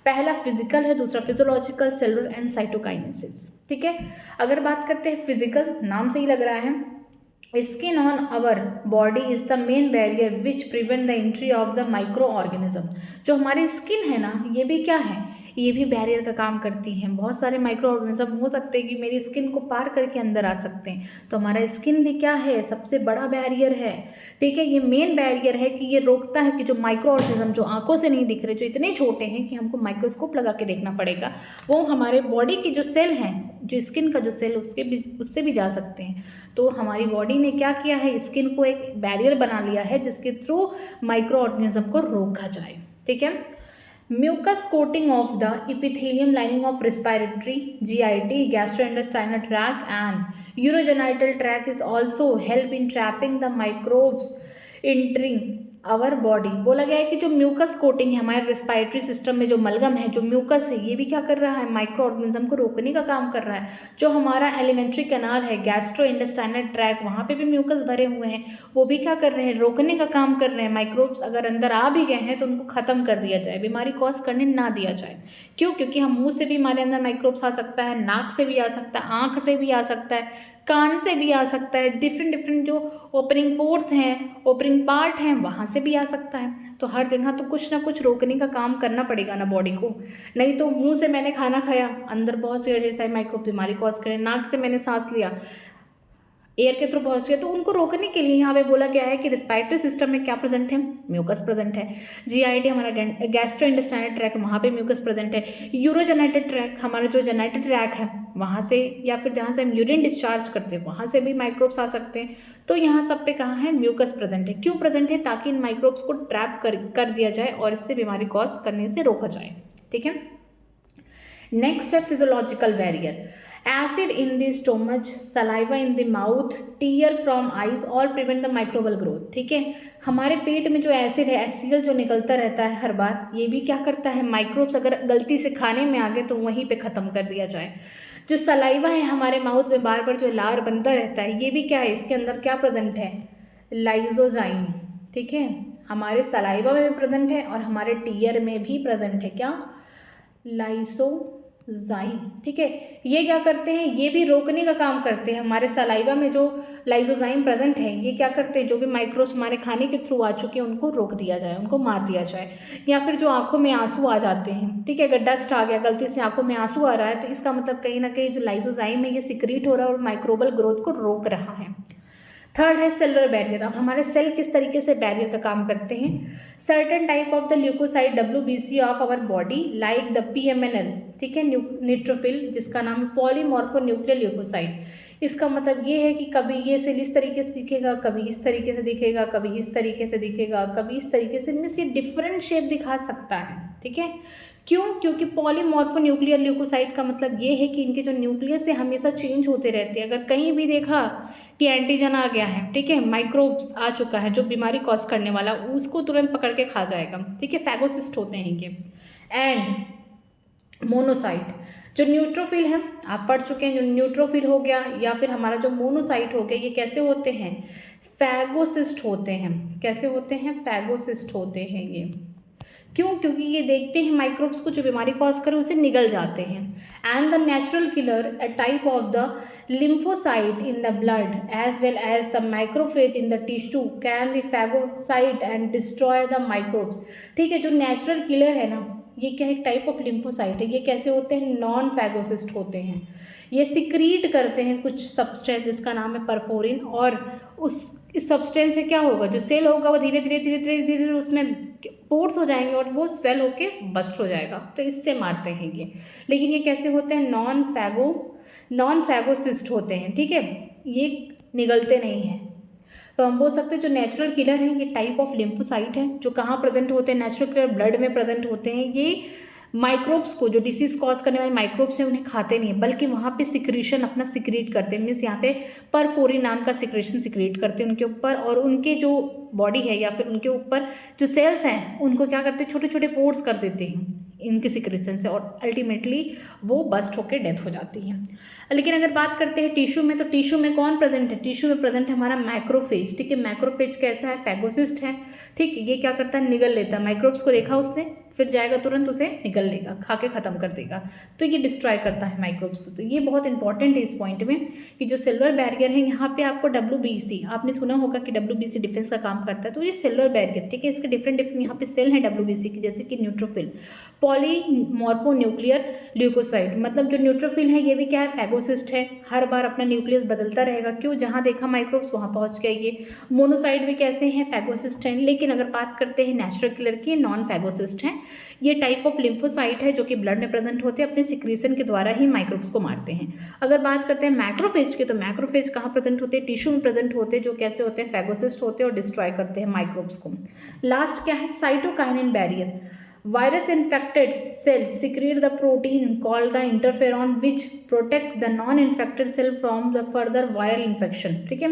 पहला फिजिकल है, दूसरा फिजियोलॉजिकल, सेलुलर एंड साइटोकाइनेसिस। ठीक है, अगर बात करते हैं फिजिकल, नाम से ही लग रहा है, skin on our body is the main barrier which prevent the entry of the micro organism. जो हमारी स्किन है ना, ये भी क्या है, ये भी बैरियर का काम करती हैं। बहुत सारे माइक्रो ऑर्गेनिज्म हो सकते हैं कि मेरी स्किन को पार करके अंदर आ सकते हैं, तो हमारा स्किन भी क्या है, सबसे बड़ा बैरियर है। ठीक है, ये मेन बैरियर है कि ये रोकता है कि जो माइक्रो ऑर्गेनिज्म जो आंखों से नहीं दिख रहे, जो इतने छोटे हैं कि हमको माइक्रोस्कोप लगा के देखना पड़ेगा, वो हमारे बॉडी की जो सेल हैं, जो स्किन का जो सेल उससे भी जा सकते हैं। तो हमारी बॉडी ने क्या किया है, स्किन को एक बैरियर बना लिया है जिसके थ्रू माइक्रो ऑर्गेनिज्म को रोका जाए। ठीक है, mucus coating of the epithelium lining of respiratory, GIT, gastrointestinal tract and urogenital tract is also help in trapping the microbes entering our body. बोला गया है कि जो म्यूकस कोटिंग है हमारे रेस्पिरेटरी सिस्टम में, जो मलगम है, जो म्यूकस है, ये भी क्या कर रहा है, माइक्रो ऑर्गेनिज्म को रोकने का काम कर रहा है। जो हमारा एलिमेंट्री कैनाल है, गैस्ट्रो इंटेस्टाइनल ट्रैक, वहाँ पे भी म्यूकस भरे हुए हैं, वो भी क्या कर रहे हैं, रोकने का काम कर रहे हैं। माइक्रोब्स अगर अंदर आ भी गए हैं तो उनको ख़त्म कर दिया जाए, बीमारी कॉज करने ना दिया जाए। क्यों, क्योंकि हम मुँह से भी हमारे अंदर माइक्रोब्स आ सकता है, नाक से भी आ सकता है, आँख से भी आ सकता है, कान से भी आ सकता है, डिफरेंट जो ओपनिंग पोर्ट्स हैं, ओपनिंग पार्ट हैं, वहाँ से भी आ सकता है। तो हर जगह तो कुछ ना कुछ रोकने का काम करना पड़ेगा ना बॉडी को, नहीं तो मुंह से मैंने खाना खाया, अंदर बहुत सी ढेर सारी माइक्रो बीमारी कॉज करें, नाक से मैंने सांस लिया, एयर के थ्रू पहुंच गया, तो उनको रोकने के लिए यहाँ पे बोला गया है कि रिस्पिरेटरी सिस्टम में क्या प्रेजेंट है, म्यूकस प्रेजेंट है। GIT हमारा गैस्ट्रो इंटेस्टाइनल ट्रैक, वहाँ पे म्यूकस प्रेजेंट है। यूरोजेनाइटेड ट्रैक, हमारा जो जेनाइटेड ट्रैक है, वहाँ से या फिर जहाँ से हम यूरिन डिस्चार्ज करते हैं वहाँ से भी माइक्रोब्स आ सकते हैं। तो यहाँ सब पे कहाँ है, म्यूकस प्रेजेंट है। क्यों प्रेजेंट है, ताकि इन माइक्रोब्स को ट्रैप कर दिया जाए और इससे बीमारी कॉज करने से रोका जाए। ठीक है, नेक्स्ट है physiological barrier. Acid in the stomach, saliva in the mouth, tear from eyes all prevent the microbial growth। ठीक है, हमारे पेट में जो एसिड है, HCl जो निकलता रहता है हर बार, ये भी क्या करता है, माइक्रोब्स अगर गलती से खाने में आ गए तो वहीं पे ख़त्म कर दिया जाए। जो सलाइवा है हमारे माउथ में बार बार जो लार बनता रहता है, ये भी क्या है, इसके अंदर क्या प्रेजेंट है, लाइजोजाइम। ठीक है, हमारे सलाइवा में भी प्रेजेंट है और हमारे टीयर में भी प्रेजेंट है, क्या, लाइसोजाइम। ठीक है, ये क्या करते हैं, ये भी रोकने का काम करते हैं। हमारे सलाइवा में जो लाइसोजाइम प्रेजेंट है, ये क्या करते हैं, जो भी माइक्रोब्स हमारे खाने के थ्रू आ चुके हैं उनको रोक दिया जाए, उनको मार दिया जाए। या फिर जो आंखों में आंसू आ जाते हैं, ठीक है, अगर डस्ट आ गया, गलती से आंखों में आंसू आ रहा है, तो इसका मतलब कहीं ना कहीं जो लाइसोजाइम है ये सिक्रीट हो रहा है और माइक्रोबल ग्रोथ को रोक रहा है। थर्ड है सेलुलर बैरियर। अब हमारे सेल किस तरीके से बैरियर का काम करते हैं, certain type of the leucocyte WBC of our body like the PMNL, ठीक है, न्यूट्रोफिल, जिसका नाम है पॉलीमॉर्फोन्यूक्लियर ल्यूकोसाइड। इसका मतलब ये है कि कभी ये सेल इस तरीके से दिखेगा, कभी इस तरीके से दिखेगा, कभी इस तरीके से दिखेगा, कभी इस तरीके से, मीन्स ये डिफरेंट शेप दिखा सकता है। ठीक है, क्यों, क्योंकि पॉलीमॉर्फोन्यूक्लियर ल्यूकोसाइड का मतलब ये है कि इनके जो न्यूक्लियस है हमेशा चेंज होते रहते हैं। अगर कहीं भी देखा कि एंटीजन आ गया है, ठीक है, माइक्रोब्स आ चुका है जो बीमारी कॉज करने वाला, उसको तुरंत पकड़ के खा जाएगा। ठीक है, फैगोसिस्ट होते हैं ये। एंड मोनोसाइट, जो न्यूट्रोफिल है, आप पढ़ चुके हैं, जो न्यूट्रोफिल हो गया या फिर हमारा जो मोनोसाइट हो गया, ये कैसे होते हैं, फैगोसिस्ट होते हैं। कैसे होते हैं, फैगोसिस्ट होते हैं ये। क्यों? क्योंकि ये देखते हैं माइक्रोब्स को जो बीमारी कॉज करे उसे निगल जाते हैं। And the natural killer, a type of the lymphocyte in the blood as well as the macrophage in the tissue can be phagocyte and destroy the microbes। ठीक है, जो नेचुरल किलर है ना, ये क्या है, एक टाइप ऑफ लिम्फोसाइट है। ये कैसे होते हैं? नॉन फैगोसिस्ट होते हैं। ये सिक्रीट करते हैं कुछ सब्सटेंस जिसका नाम है परफोरिन, और इस सब्सटेंस से क्या होगा, जो सेल होगा वो धीरे धीरे धीरे धीरे धीरे उसमें पोर्स हो जाएंगे और वो स्वेल होके बस्ट हो जाएगा, तो इससे मारते हैं ये। लेकिन ये कैसे होते हैं? नॉन फैगोसिस्ट होते हैं। ठीक है, ये निगलते नहीं हैं। तो हम बोल सकते हैं जो नेचुरल किलर है ये टाइप ऑफ लिम्फोसाइट है, जो कहाँ प्रेजेंट होते हैं? नेचुरल किलर ब्लड में प्रेजेंट होते हैं। ये माइक्रोब्स को, जो डिसीज कॉज करने वाले माइक्रोब्स हैं, उन्हें खाते नहीं है, बल्कि वहाँ पे सिक्रीशन अपना सिक्रीट करते हैं। मीन्स यहाँ पे परफोरिन नाम का सिक्रेशन सिक्रीट करते हैं उनके ऊपर, और उनके जो बॉडी है या फिर उनके ऊपर जो सेल्स हैं उनको क्या करते हैं? छोटे छोटे पोर्स कर देते हैं इनके सिक्रेशन से, और अल्टीमेटली वो बस्ट होकर डेथ हो जाती है। लेकिन अगर बात करते हैं टिश्यू में, तो टिश्यू में कौन प्रेजेंट है? टिश्यू में प्रेजेंट है हमारा मैक्रोफेज। ठीक है, मैक्रोफेज कैसा है? फैगोसिस्ट है। ठीक, ये क्या करता है? निगल लेता है। माइक्रोब्स को देखा उसने, फिर जाएगा तुरंत उसे निगल लेगा, खा के ख़त्म कर देगा। तो ये डिस्ट्रॉय करता है माइक्रोब्स। तो ये बहुत इंपॉर्टेंट है इस पॉइंट में कि जो सेलुलर बैरियर है, यहाँ पे आपको WBC, आपने सुना होगा कि WBC डिफेंस का काम करता है। तो ये सेलुलर बैरियर, ठीक है, इसके डिफरेंट यहाँ पे सेल हैं WBC की, जैसे कि न्यूट्रोफिल, पॉलीमॉर्फोन्यूक्लियर ल्यूकोसाइट। मतलब जो न्यूट्रोफिल है ये भी क्या है? फैगोसिस्ट है। हर बार अपना न्यूक्लियस बदलता रहेगा। क्यों? जहाँ देखा माइक्रोब्स वहाँ पहुँच गया ये। मोनोसाइट भी कैसे हैं? फैगोसिस्ट हैं। लेकिन अगर बात करते हैं नेचुरल किलर की, नॉन फैगोसिस्ट हैं। ये टाइप ऑफ लिम्फोसाइट है जो कि ब्लड में प्रेजेंट होते हैं, अपने सिक्रीशन के द्वारा ही माइक्रोब्स को मारते हैं। अगर बात करते हैं मैक्रोफेज की, तो मैक्रोफेज कहाँ प्रेजेंट होते हैं? टिश्यू में प्रेजेंट होते हैं, जो कैसे होते हैं? फैगोसिस्ट होते हैं और डिस्ट्रॉय करते हैं माइक्रोब्स को। लास्ट क्या है? Cytokinin barrier. Virus infected cells secrete the protein called the interferon which protect the non-infected cell from the further viral infection। ठीक है,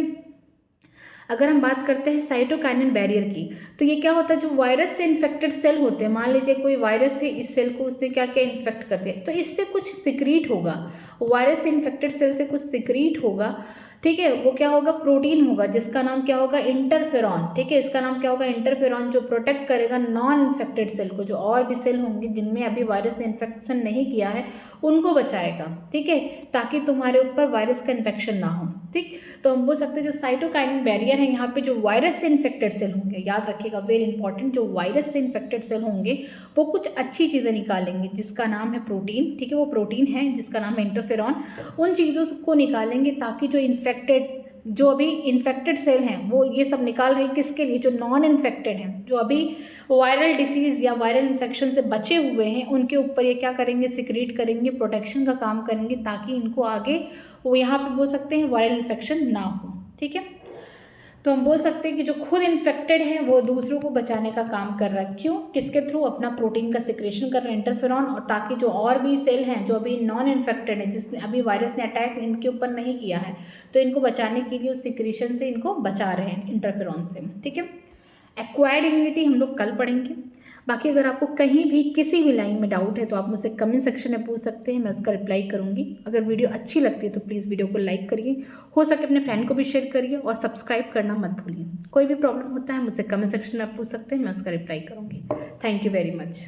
अगर हम बात करते हैं साइटोकाइनिन बैरियर की, तो ये क्या होता है? जो वायरस से इन्फेक्टेड सेल होते हैं, मान लीजिए कोई वायरस है, इस सेल को उसने क्या क्या इन्फेक्ट कर दिया, तो इससे कुछ सिक्रीट होगा। वायरस से इन्फेक्टेड सेल से कुछ सिक्रीट होगा। ठीक है, वो क्या होगा? प्रोटीन होगा, जिसका नाम क्या होगा? इंटरफेरॉन। ठीक है, इसका नाम क्या होगा? इंटरफेरॉन, जो प्रोटेक्ट करेगा नॉन इन्फेक्टेड सेल को। जो और भी सेल होंगे जिनमें अभी वायरस ने इन्फेक्शन नहीं किया है, उनको बचाएगा। ठीक है, ताकि तुम्हारे ऊपर वायरस का इन्फेक्शन ना हो। ठीक, तो हम बोल सकते हैं जो साइटोकाइनिन बैरियर है, यहाँ पे जो वायरस से इन्फेक्टेड सेल होंगे, याद रखिएगा, वेरी इंपॉर्टेंट, जो वायरस से इन्फेक्टेड सेल होंगे वो कुछ अच्छी चीज़ें निकालेंगे जिसका नाम है प्रोटीन। ठीक है, वो प्रोटीन है जिसका नाम है इंटरफेरॉन। उन चीज़ों को निकालेंगे ताकि जो इन्फेक्टेड, जो अभी इन्फेक्टेड सेल हैं, वो ये सब निकाल रहे हैं किसके लिए? जो नॉन इन्फेक्टेड हैं, जो अभी वायरल डिसीज़ या वायरल इन्फेक्शन से बचे हुए हैं, उनके ऊपर ये क्या करेंगे? सिक्रीट करेंगे, प्रोटेक्शन का काम करेंगे, ताकि इनको आगे वो यहाँ पे बोल सकते हैं वायरल इन्फेक्शन ना हो। ठीक है, तो हम बोल सकते हैं कि जो खुद इन्फेक्टेड है वो दूसरों को बचाने का काम कर रहा है। क्यों? किसके थ्रू? अपना प्रोटीन का सिक्रेशन कर रहा है, इंटरफेरॉन, और ताकि जो और भी सेल हैं जो अभी नॉन इन्फेक्टेड है, जिसने अभी वायरस ने अटैक इनके ऊपर नहीं किया है, तो इनको बचाने के लिए उस सिक्रेशन से इनको बचा रहे हैं, इंटरफेरॉन से। ठीक है, एक्वायर्ड इम्यूनिटी हम लोग कल पढ़ेंगे। बाकी अगर आपको कहीं भी किसी भी लाइन में डाउट है तो आप मुझसे कमेंट सेक्शन में पूछ सकते हैं, मैं उसका रिप्लाई करूँगी। अगर वीडियो अच्छी लगती है तो प्लीज़ वीडियो को लाइक करिए, हो सके अपने फ्रेंड को भी शेयर करिए, और सब्सक्राइब करना मत भूलिए। कोई भी प्रॉब्लम होता है मुझसे कमेंट सेक्शन में आप पूछ सकते हैं, मैं उसका रिप्लाई करूँगी। Thank you very much.